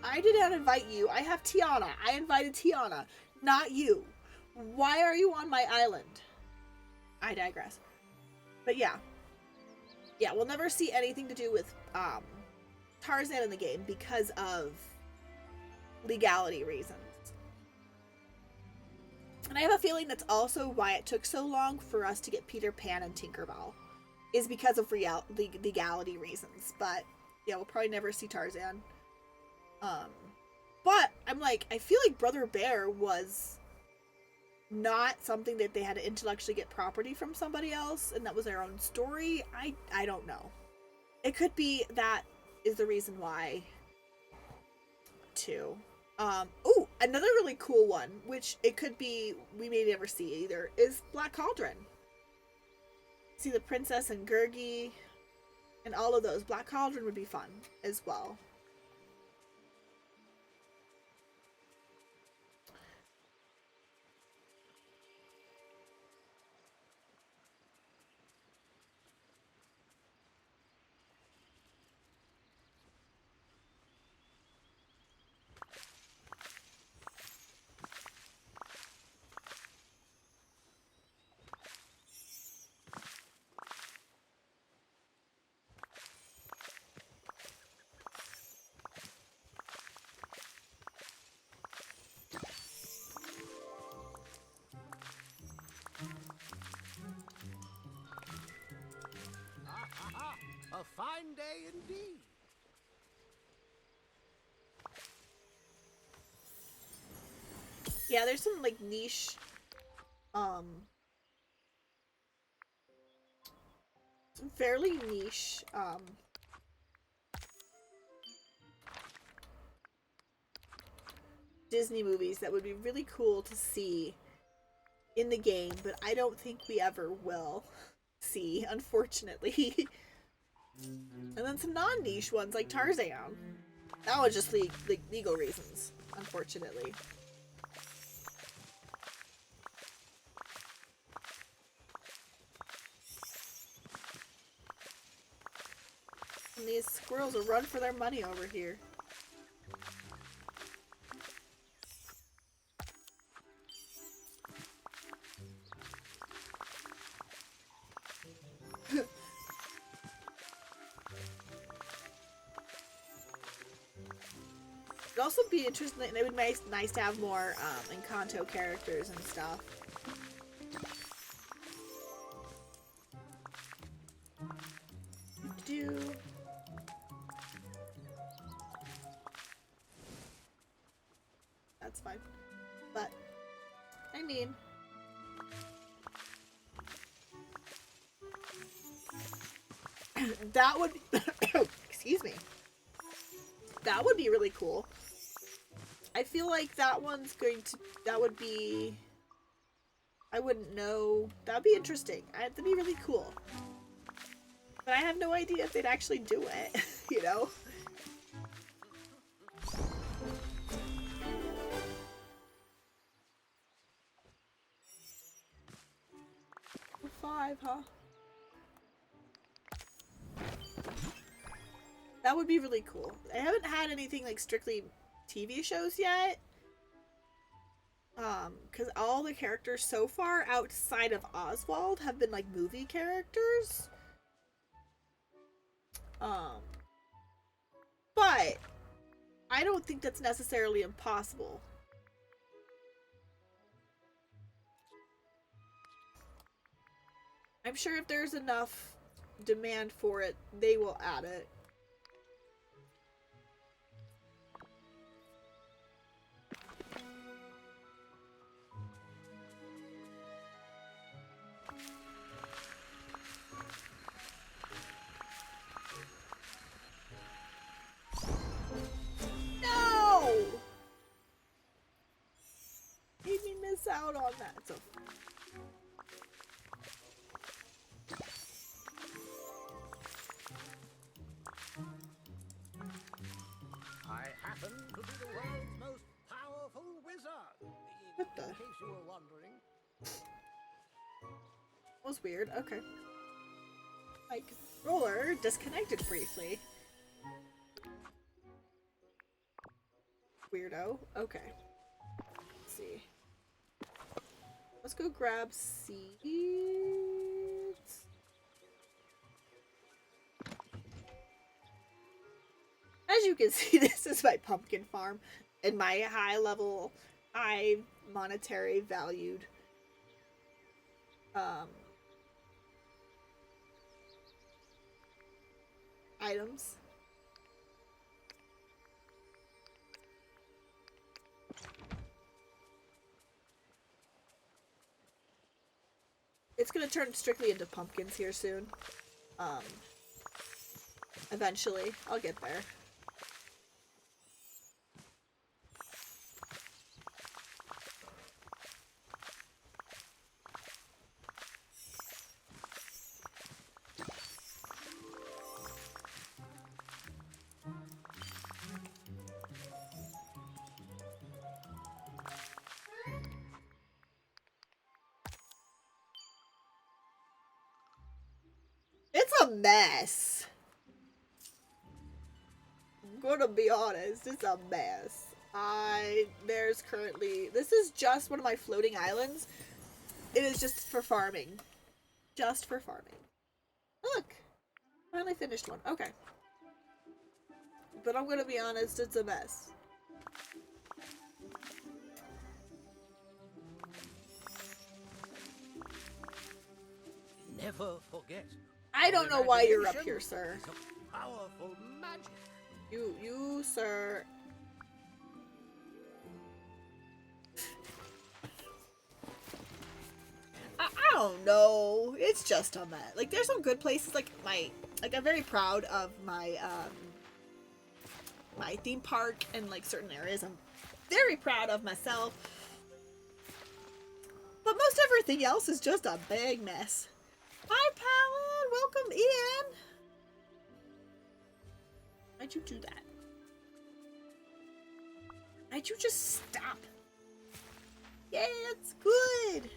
I did not invite you. I have Tiana. I invited Tiana, not you. Why are you on my island? I digress. But yeah. Yeah, we'll never see anything to do with Tarzan in the game because of legality reasons. And I have a feeling that's also why it took so long for us to get Peter Pan and Tinkerbell, is because of legality reasons. But yeah, we'll probably never see Tarzan. But I'm like, I feel like Brother Bear was not something that they had to intellectually get property from somebody else, and that was their own story. I don't know. It could be that is the reason why, too. Oh, another really cool one, which it could be we may never see either, is Black Cauldron. See the princess and Gurgi and all of those. Black Cauldron would be fun as well. A fine day indeed. Yeah, there's some like niche some fairly niche Disney movies that would be really cool to see in the game, but I don't think we ever will see, unfortunately. And then some non-niche ones like Tarzan. That was just legal reasons, unfortunately. And these squirrels will run for their money over here. It'd also be interesting. It would be nice to have more Encanto characters and stuff. That's fine. But I mean, that would excuse me. That would be really cool. I feel like that one's that would be, I wouldn't know. That'd be interesting. That'd be really cool. But I have no idea if they'd actually do it, you know? Five, huh? That would be really cool. I haven't had anything like strictly TV shows yet. Because all the characters so far outside of Oswald have been like movie characters. But I don't think that's necessarily impossible. I'm sure if there's enough demand for it, they will add it. miss out on that. So I happen to be the world's most powerful wizard. What the? In case you were wondering. That was weird. Okay. My controller disconnected briefly. Weirdo. Okay. Let's see. Let's go grab seeds. As you can see, this is my pumpkin farm and my high monetary valued items. It's gonna turn strictly into pumpkins here soon. Eventually. I'll get there. It's a mess. I'm gonna be honest, it's a mess. There's currently, this is just one of my floating islands. It is just for farming. Just for farming. Look, finally finished one. Okay. But I'm gonna be honest, it's a mess. Never forget. I don't know why you're up here, sir. It's a powerful magic. You, sir. I don't know. It's just a mess. Like, there's some good places. Like I'm very proud of my my theme park and like certain areas. I'm very proud of myself. But most everything else is just a big mess. Hi, Palin. Welcome in. Why'd you do that? Why'd you just stop? Yeah, it's good.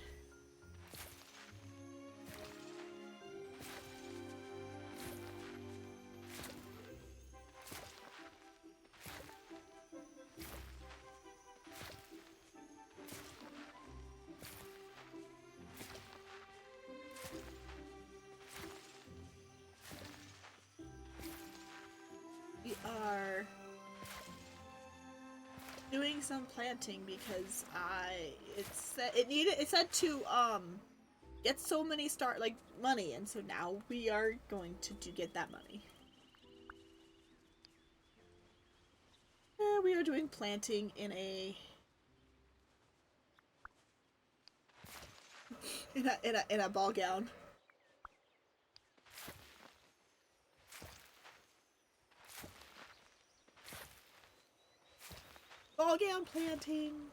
We are doing some planting because it said to get so many money, and so now we are going to get that money. We are doing planting in a in a ball gown. Ball gown planting.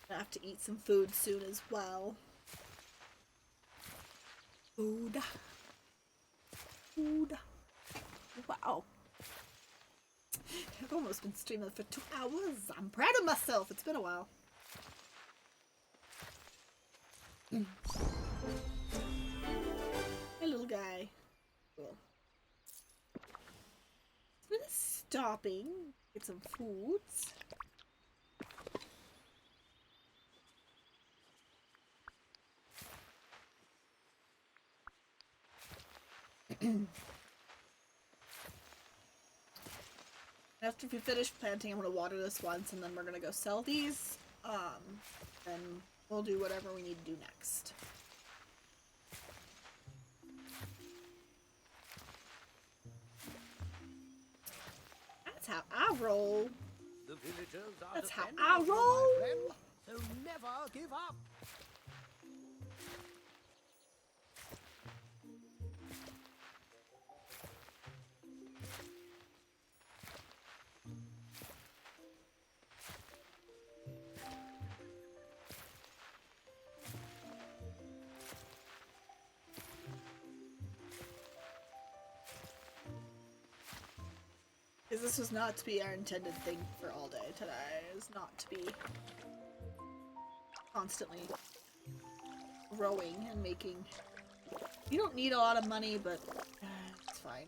I have to eat some food soon as well. Food. Wow. I've almost been streaming for 2 hours. I'm proud of myself. It's been a while. Hey, little guy. Cool. So I'm stopping. Get some foods. After we finish planting, I'm going to water this once, and then we're going to go sell these. then we'll do whatever we need to do next. That's how I roll. The villagers are That's how dependent I on you, roll. my friend, so never give up. Because this was not to be our intended thing for all day today. It was not to be constantly rowing and making. You don't need a lot of money, but it's fine.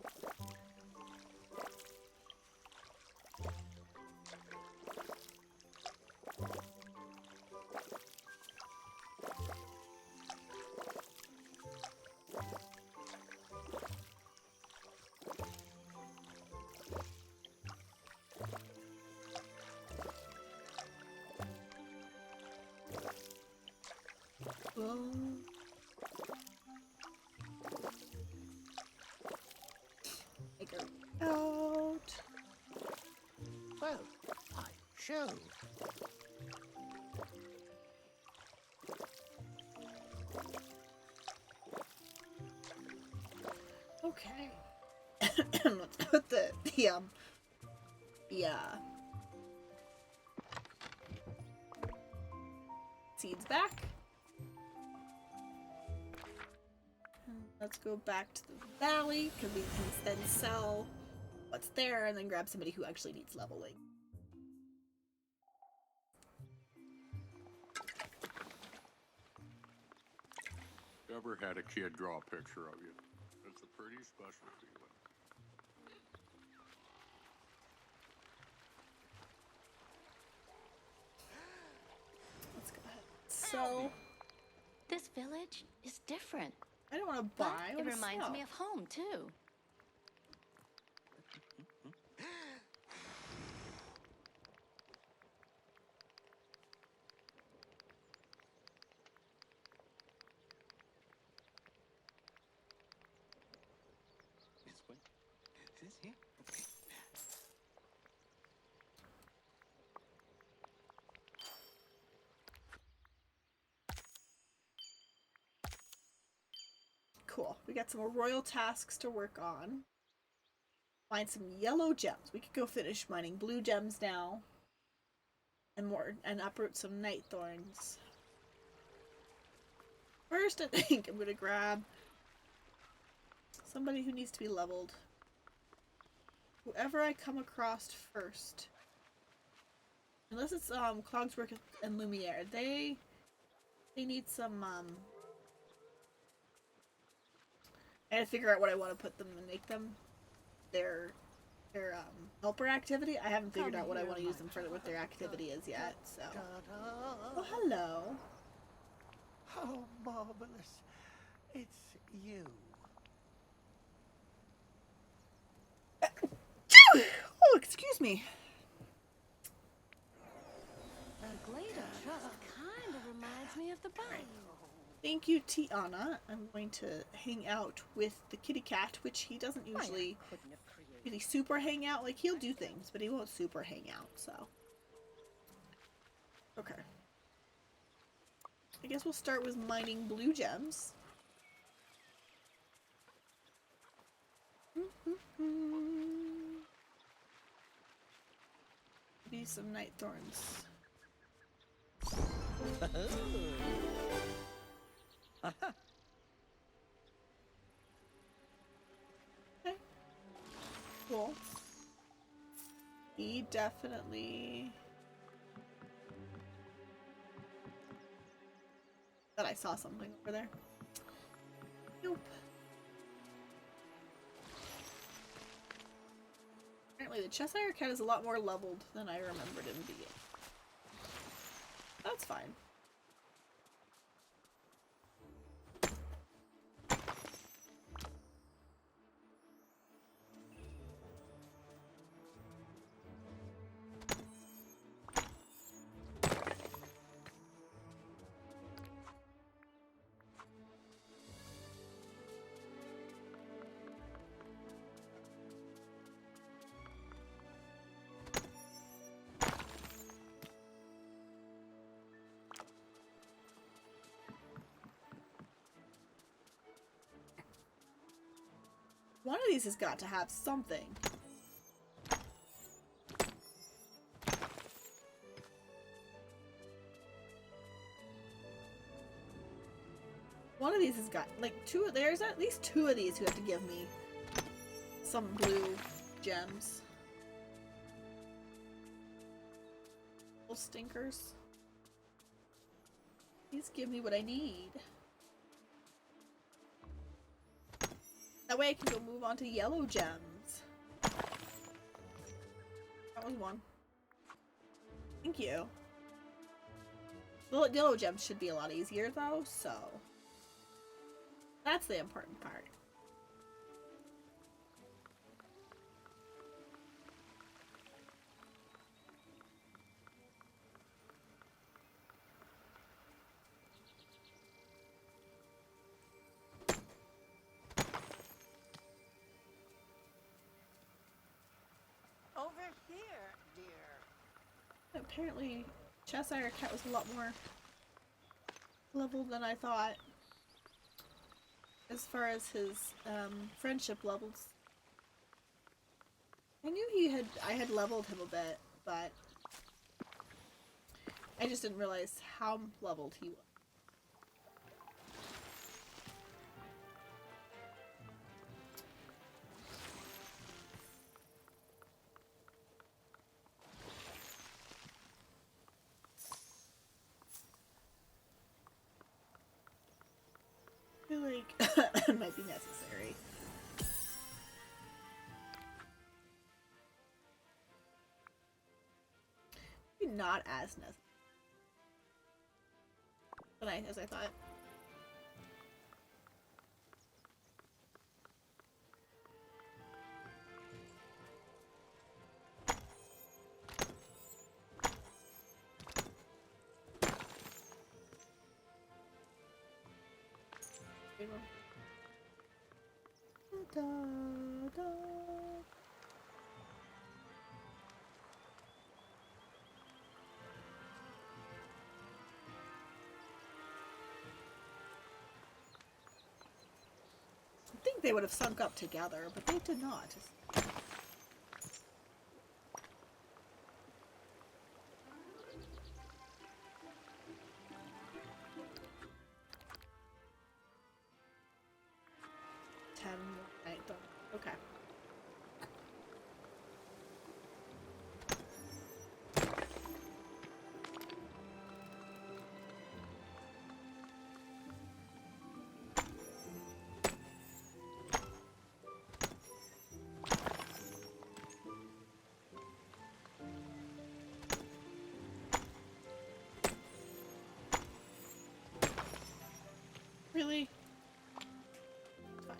Figure out. Well, I show. Okay. Let's put the seeds back. Let's go back to the valley, because we can then sell what's there and then grab somebody who actually needs leveling. Ever had a kid draw a picture of you? It's a pretty special feeling. Let's go ahead. So, This village is different. I don't want to But buy. I it wanna reminds sell. me of home, too. This way? This here? Okay. Cool. We got some more royal tasks to work on. Find some yellow gems. We could go finish mining blue gems now. And uproot some night thorns. First, I think I'm gonna grab somebody who needs to be leveled. Whoever I come across first. Unless it's Cogsworth and Lumiere. They need some I gotta figure out what I want to put them and make them their helper activity. I haven't figured out what I want to use them for, what their activity is yet, so. Oh, hello. Oh, marvelous. It's you. Oh, excuse me. The Glader Trust kind of reminds me of the Bayou. Thank you, Tiana. I'm going to hang out with the kitty cat, which he doesn't usually really super hang out. Like, he'll do things, but he won't super hang out, so. Okay. I guess we'll start with mining blue gems. Maybe some night thorns. Okay. Cool. He definitely... Thought I saw something over there. Nope. Apparently the Cheshire Cat is a lot more leveled than I remembered him being. That's fine. One of these has got to have something. One of these has got, like, there's at least two of these who have to give me some blue gems. Little stinkers. Please give me what I need. That way I can go move on to yellow gems. That was one. Thank you. The yellow gems should be a lot easier though, so that's the important part. Over here, dear. Apparently, Cheshire Cat was a lot more leveled than I thought. As far as his friendship levels. I knew I had leveled him a bit, but I just didn't realize how leveled he was. I feel like it might be necessary. Maybe not as necessary. But as I thought. Da, da. I think they would have sunk up together, but they did not. Okay. Really? It's fine.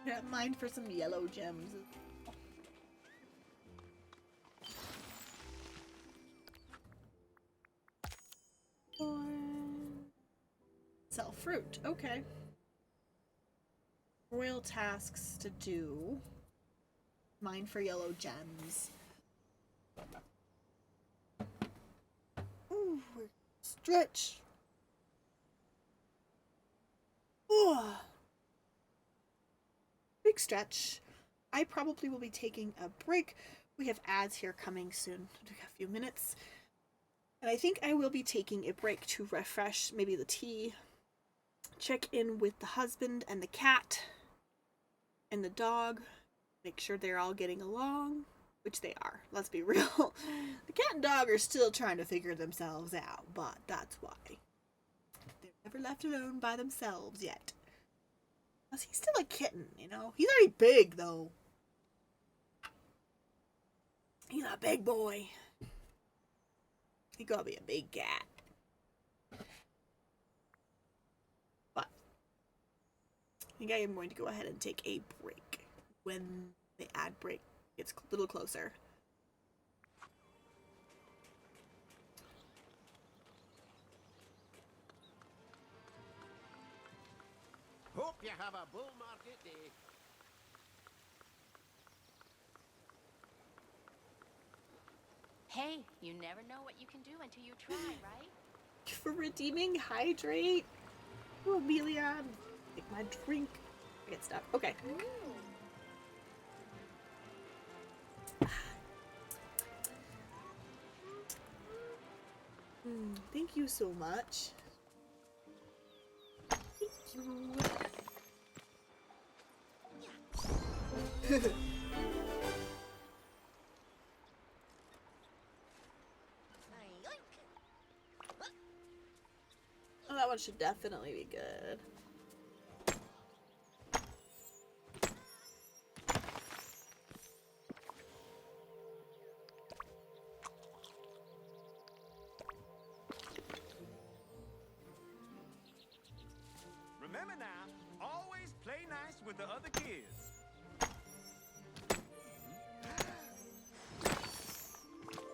Yeah, mine for some yellow gems. Sell fruit, okay. Royal tasks to do. Mine for yellow gems. Ooh, stretch. Ooh. Big stretch. I probably will be taking a break. We have ads here coming soon. In a few minutes. And I think I will be taking a break to refresh maybe the tea. Check in with the husband and the cat. And the dog. Make sure they're all getting along. Which they are. Let's be real. The cat and dog are still trying to figure themselves out. But that's why. They're never left alone by themselves yet. He's still a kitten, you know? He's already big, though. He's a big boy. He gotta be a big cat. But I think I am going to go ahead and take a break when the ad break gets a little closer. Hope you have a bull market day. Hey, you never know what you can do until you try, right? For redeeming hydrate. Oh, Amelia, take my drink. I get stuck. Okay. Thank you so much. Thank you. Oh, that one should definitely be good. Remember now, always play nice with the other kids.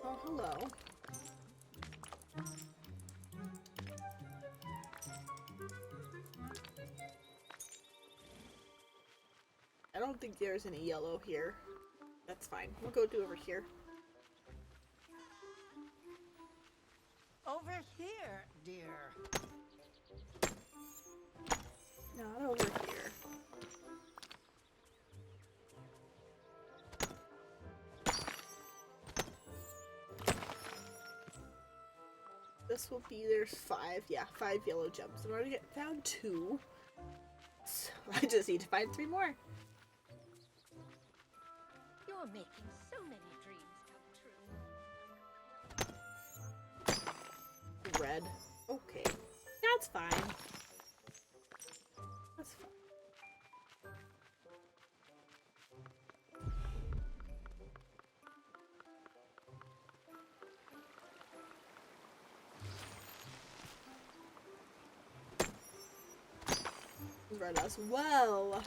Oh, hello. I don't think there's any yellow here. That's fine. We'll go do over here. Over here, dear. Not over here. This will be, there's 5. Yeah, 5 yellow gems. I've already found 2. So I just need to find 3 more. You're making so many dreams come true. Red. Okay. That's fine. That's fine. Red as well.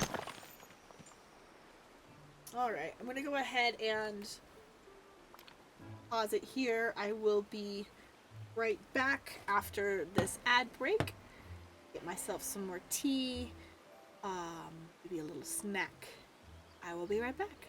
Alright, I'm gonna go ahead and pause it here. I will be right back after this ad break. Get myself some more tea, maybe a little snack. I will be right back.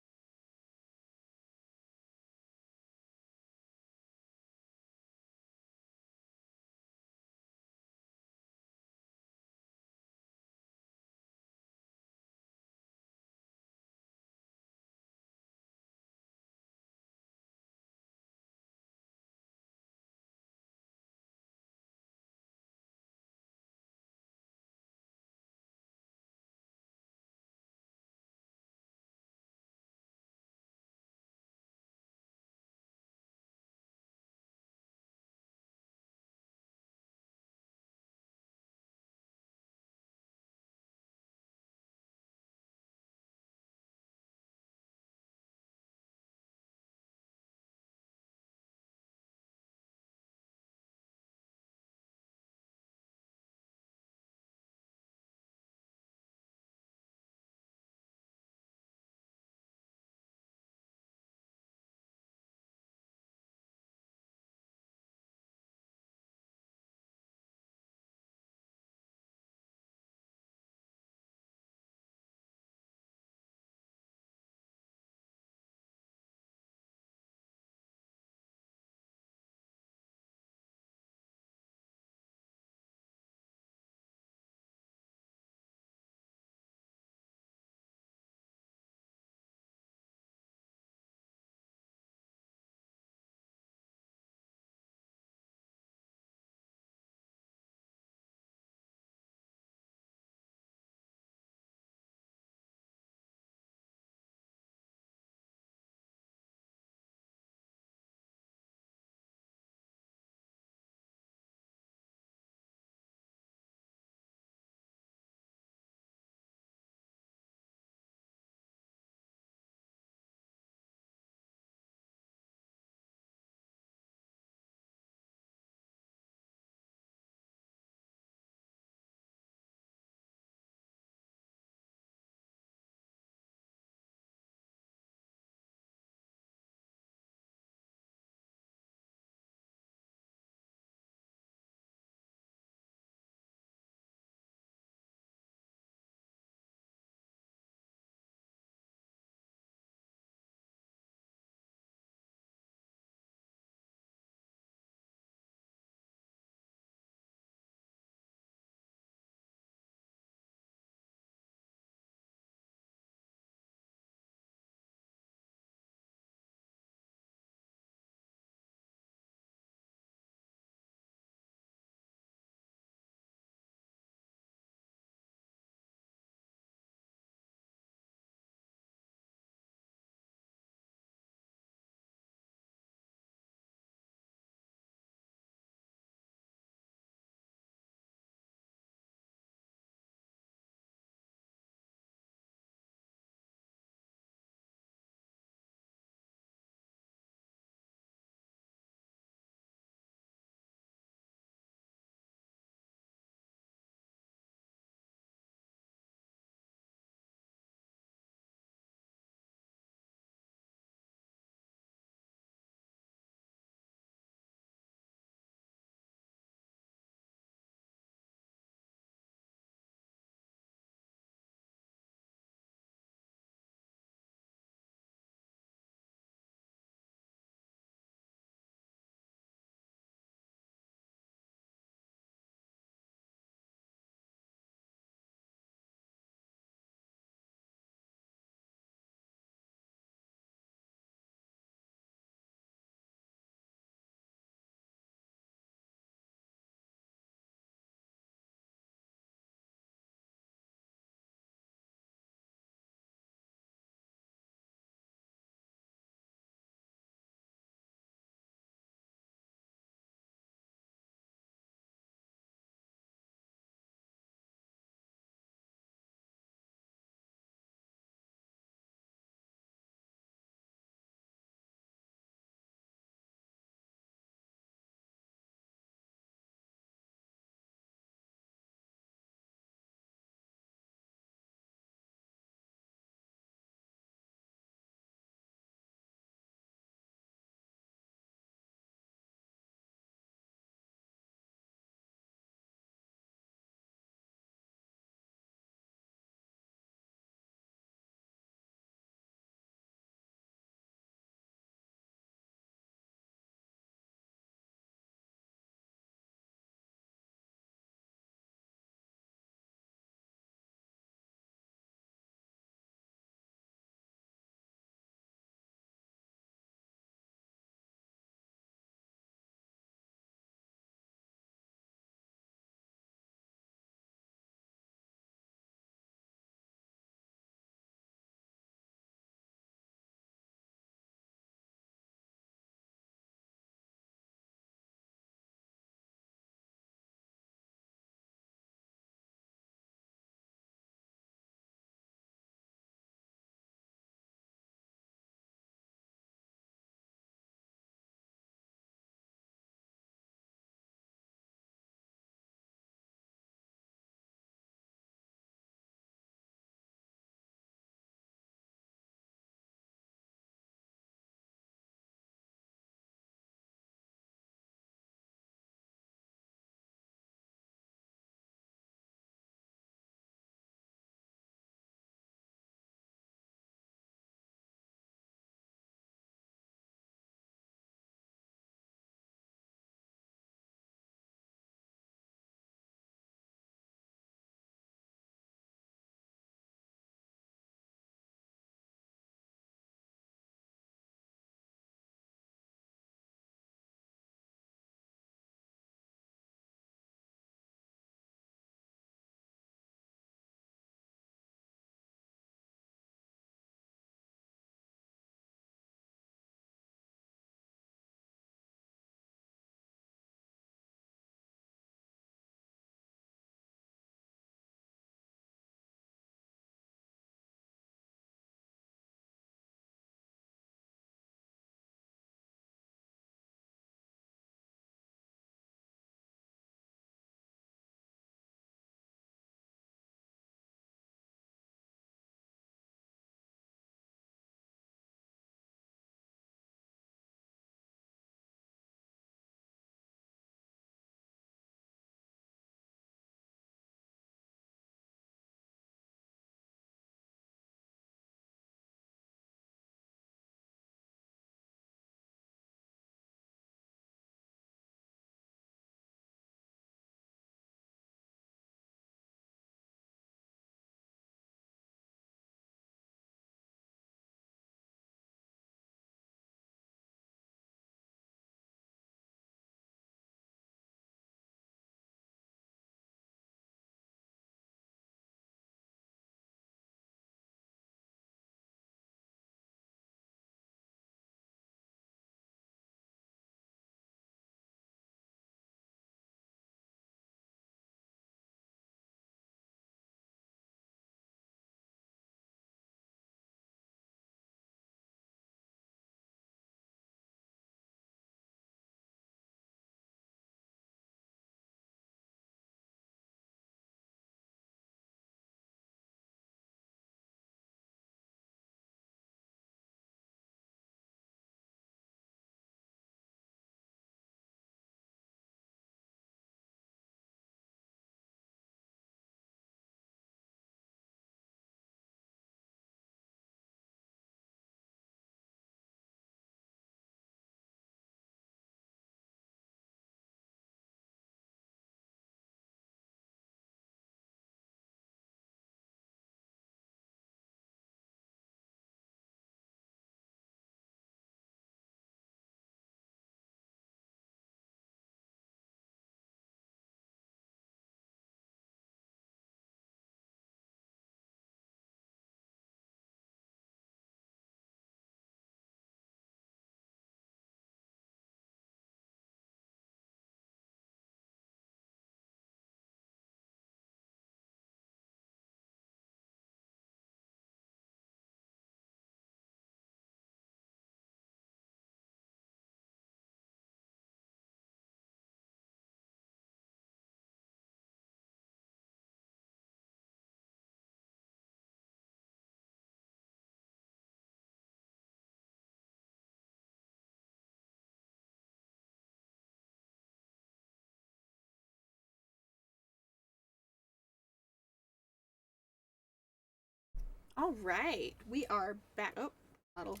All right, we are back. Oh, model is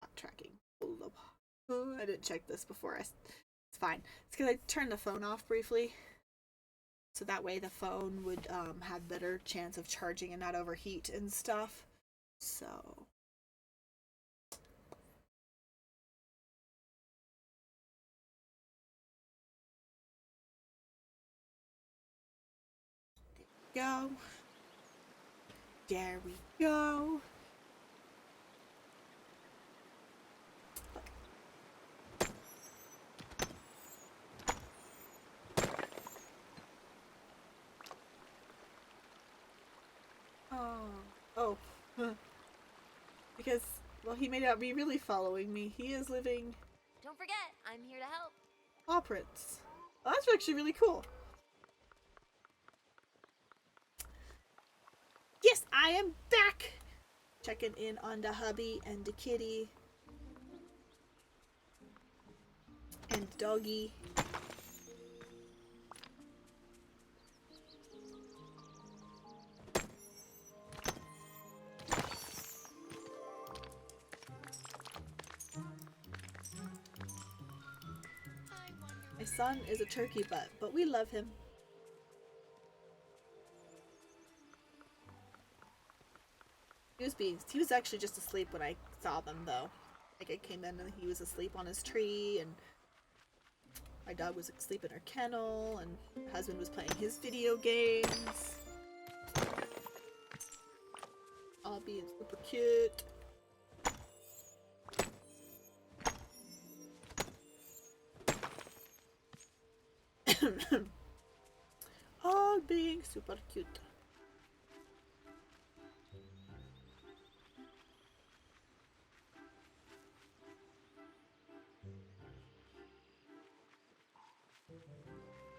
not tracking. Hold up. Oh, I didn't check this before. It's fine. It's because I turned the phone off briefly, so that way the phone would have better chance of charging and not overheat and stuff. So. Go. There we go. Oh. Because, well, he may not be really following me. He is living Don't forget, I'm here to help. Paw Prints. Oh, that's actually really cool. Yes, I am back! Checking in on the hubby and the kitty. And doggy. My son is a turkey butt, but we love him. He was actually just asleep when I saw them, though. Like, I came in and he was asleep on his tree, and my dog was asleep in her kennel, and my husband was playing his video games. All being super cute. All being super cute.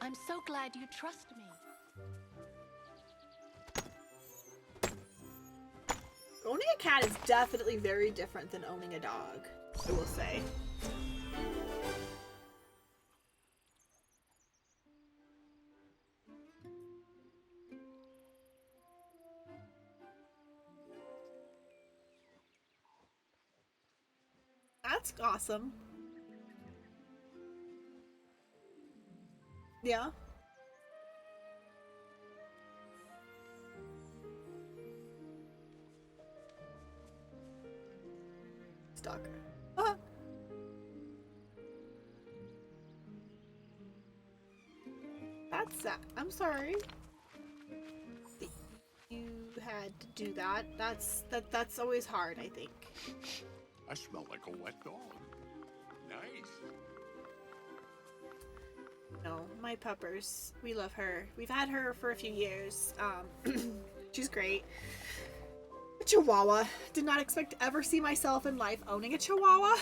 I'm so glad you trust me. Owning a cat is definitely very different than owning a dog, I will say. That's awesome. Yeah. Stalker. That's sad. I'm sorry. You had to do that. That's always hard, I think. I smell like a wet dog. Nice. No, my puppers. We love her. We've had her for a few years. She's great. A Chihuahua. Did not expect to ever see myself in life owning a Chihuahua.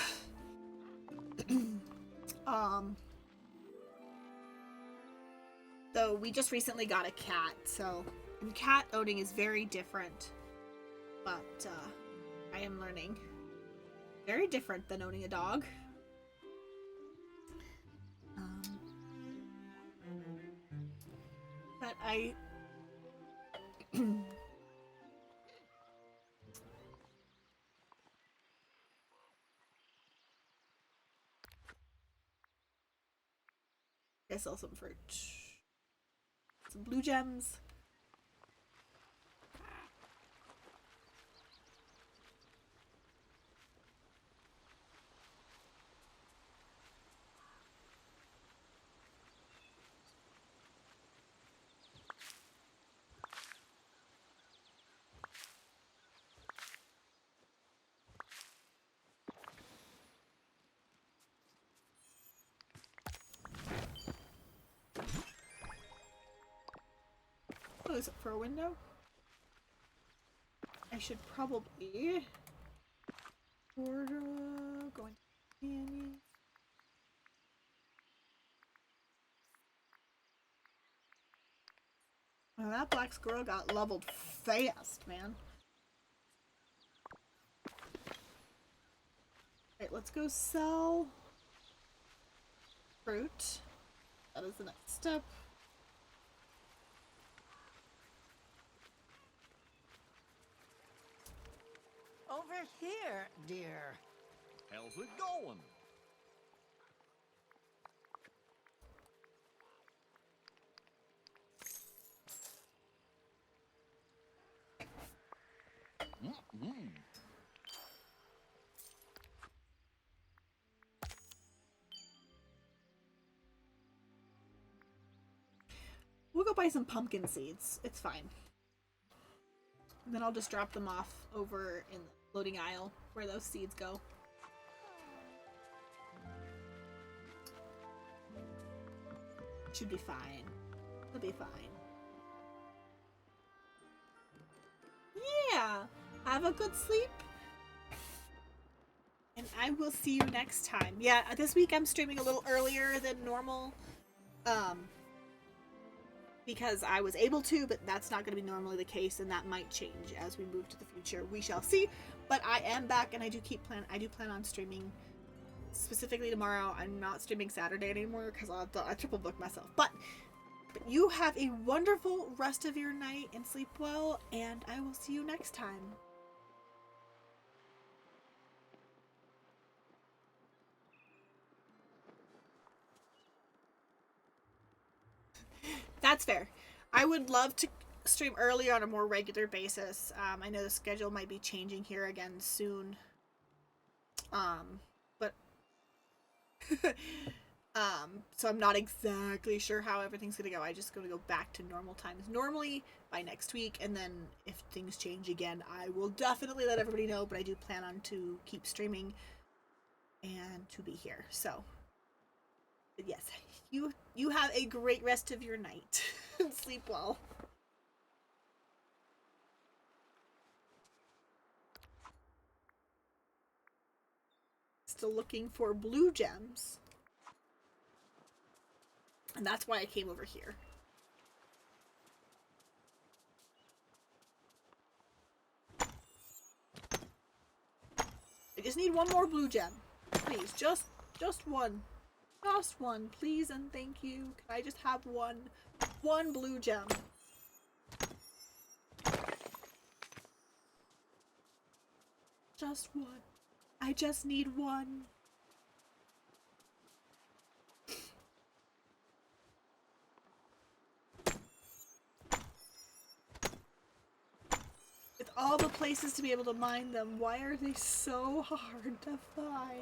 Though we just recently got a cat, so and cat owning is very different. But I am learning. Very different than owning a dog. But I sell some fruit. Some blue gems. Oh, is it for a window? I should probably order going to canyon. Well, that black squirrel got leveled fast, man. Alright, let's go sell fruit. That is the next step. over here, dear. How's it going? We'll go buy some pumpkin seeds. It's fine. And then I'll just drop them off over in the loading aisle where those seeds go. Should be fine. It'll be fine. Yeah! Have a good sleep. And I will see you next time. Yeah, this week I'm streaming a little earlier than normal. Because I was able to, but that's not going to be normally the case, and that might change as we move to the future. We shall see. But I am back, and I do plan on streaming specifically tomorrow. I'm not streaming Saturday anymore because I triple booked myself. But you have a wonderful rest of your night and sleep well, and I will see you next time. That's fair. I would love to stream earlier on a more regular basis. I know the schedule might be changing here again soon. But so I'm not exactly sure how everything's gonna go. I just gonna go back to normal times normally by next week, and then if things change again, I will definitely let everybody know. But I do plan on to keep streaming and to be here. So yes, you have a great rest of your night. Sleep well. Still looking for blue gems. And that's why I came over here. I just need one more blue gem. Please, just one. Just one, please and thank you. Can I just have one blue gem? Just one. I just need one. With all the places to be able to mine them, why are they so hard to find?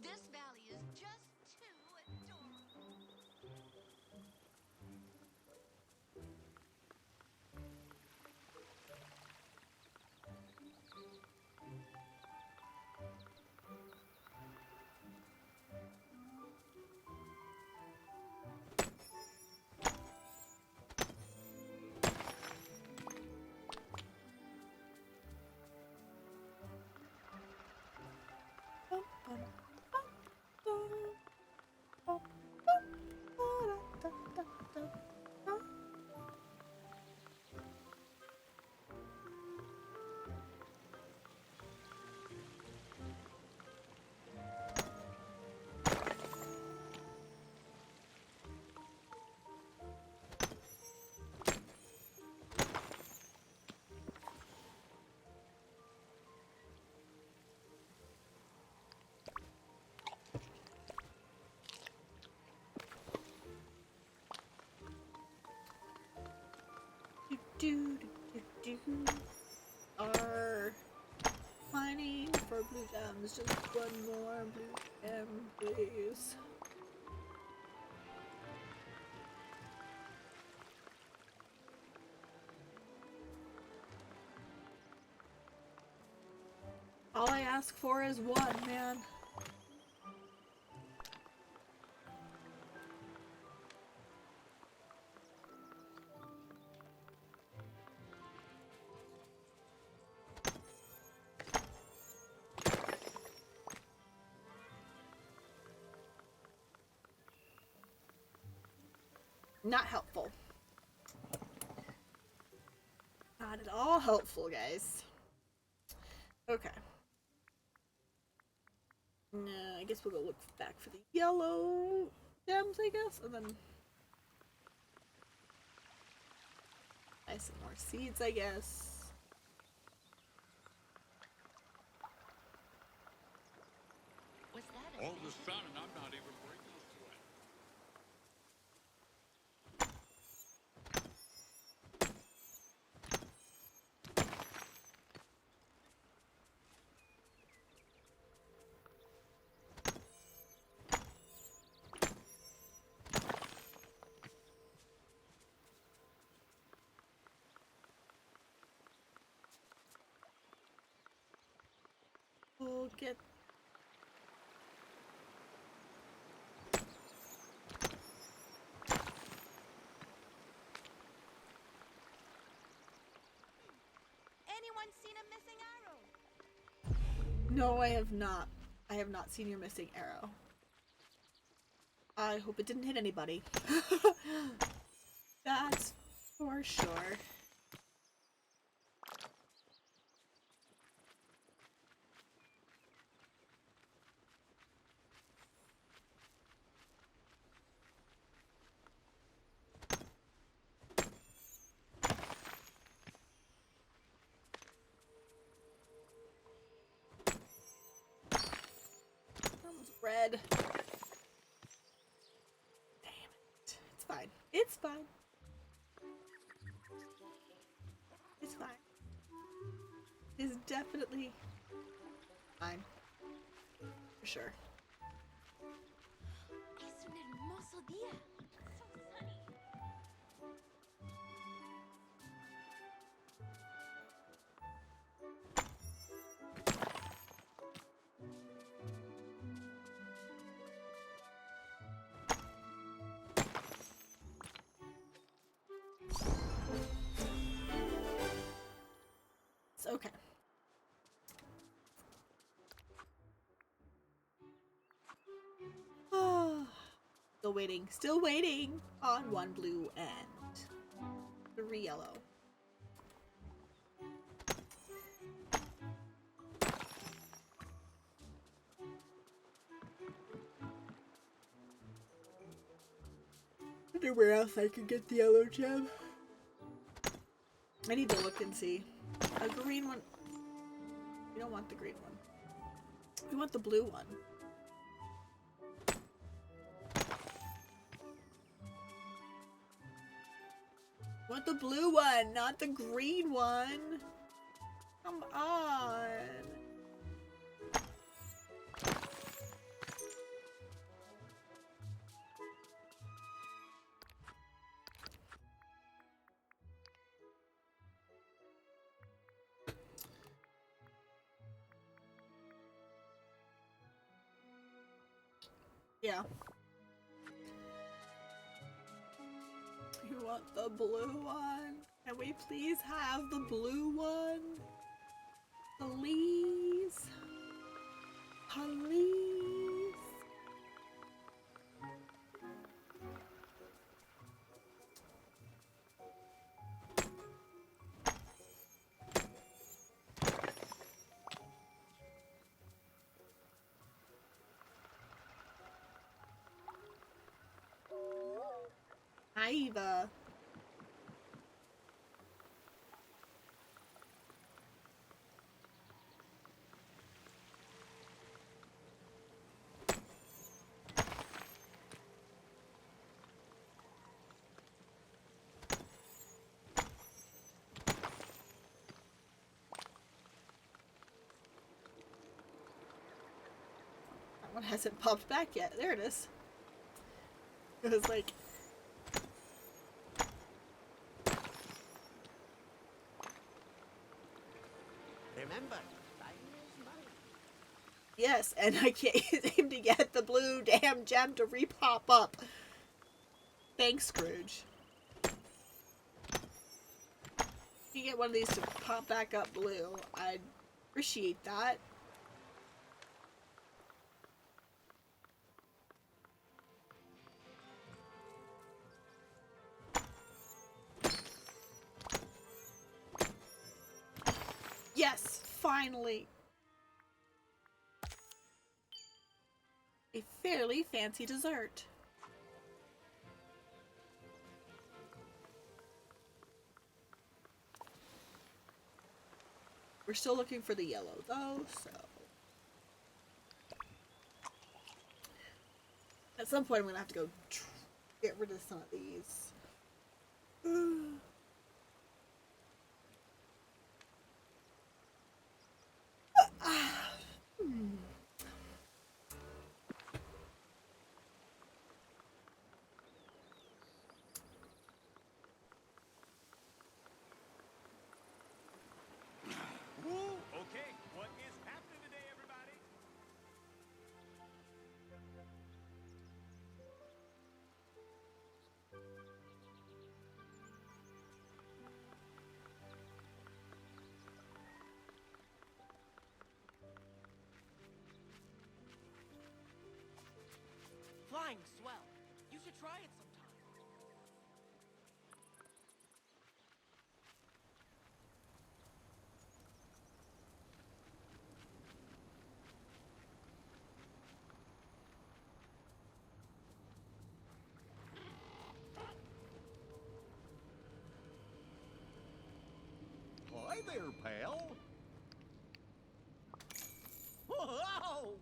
This valley is just too adorable. Are mining for blue gems. Just one more blue gem, please. ask for is one, man. Not helpful. Not at all helpful, guys. Okay. I guess we'll go look back for the yellow gems, I guess, and then buy some more seeds, I guess. Was that All the sun, and I'm not even bringing it to it. We'll get Anyone seen a missing arrow? No, I have not. I have not seen your missing arrow. I hope it didn't hit anybody. That's for sure. Red. Damn it. It's fine. It's fine. It's fine. It's definitely fine. For sure. Es un hermoso día. So sunny. It's okay. Still waiting on one blue and 3 yellow. Anywhere else I can get the yellow gem? I need to look and see. A green one. We don't want the green one. We want the blue one. We want the blue one, not the green one. Come on. Yeah. You want the blue one? Can we please have the blue one? Please? Please? Hi, Eva. That one hasn't popped back yet. There it is. It was like... Remember, time is money. Yes, and I can't seem to get the blue damn gem to repop up. Thanks, Scrooge. If you get one of these to pop back up blue, I'd appreciate that. Yes, finally. A fairly fancy dessert. We're still looking for the yellow though, so at some point I'm gonna have to go get rid of some of these. Ooh, okay. What is happening today, everybody? Flying swell. You should try it sometime. Hi there, pal. Whoa!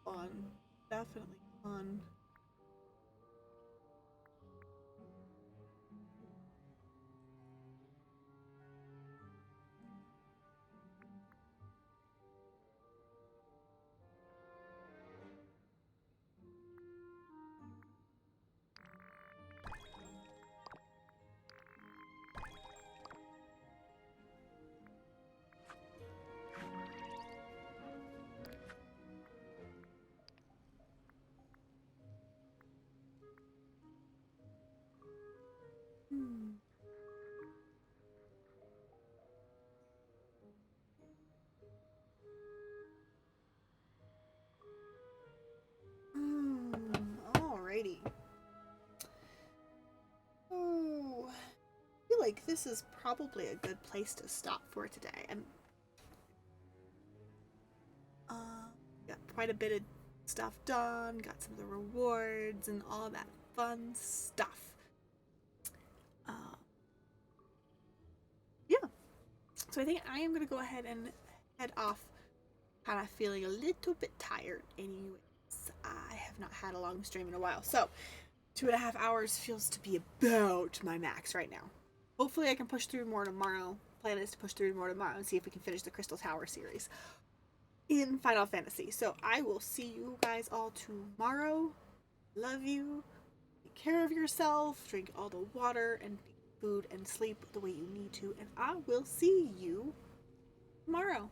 Fun. Definitely fun. Alrighty. Oh, I feel like this is probably a good place to stop for today. And got quite a bit of stuff done, got some of the rewards and all that fun stuff. Yeah. So I think I am gonna go ahead and head off, kind of feeling a little bit tired anyways. I have not had a long stream in a while, so 2.5 hours feels to be about my max right now. Hopefully I can push through more tomorrow. Plan is to push through more tomorrow and see if we can finish the Crystal Tower series in Final Fantasy. So I will see you guys all tomorrow. Love you. Take care of yourself. Drink all the water and food and sleep the way you need to. And I will see you tomorrow.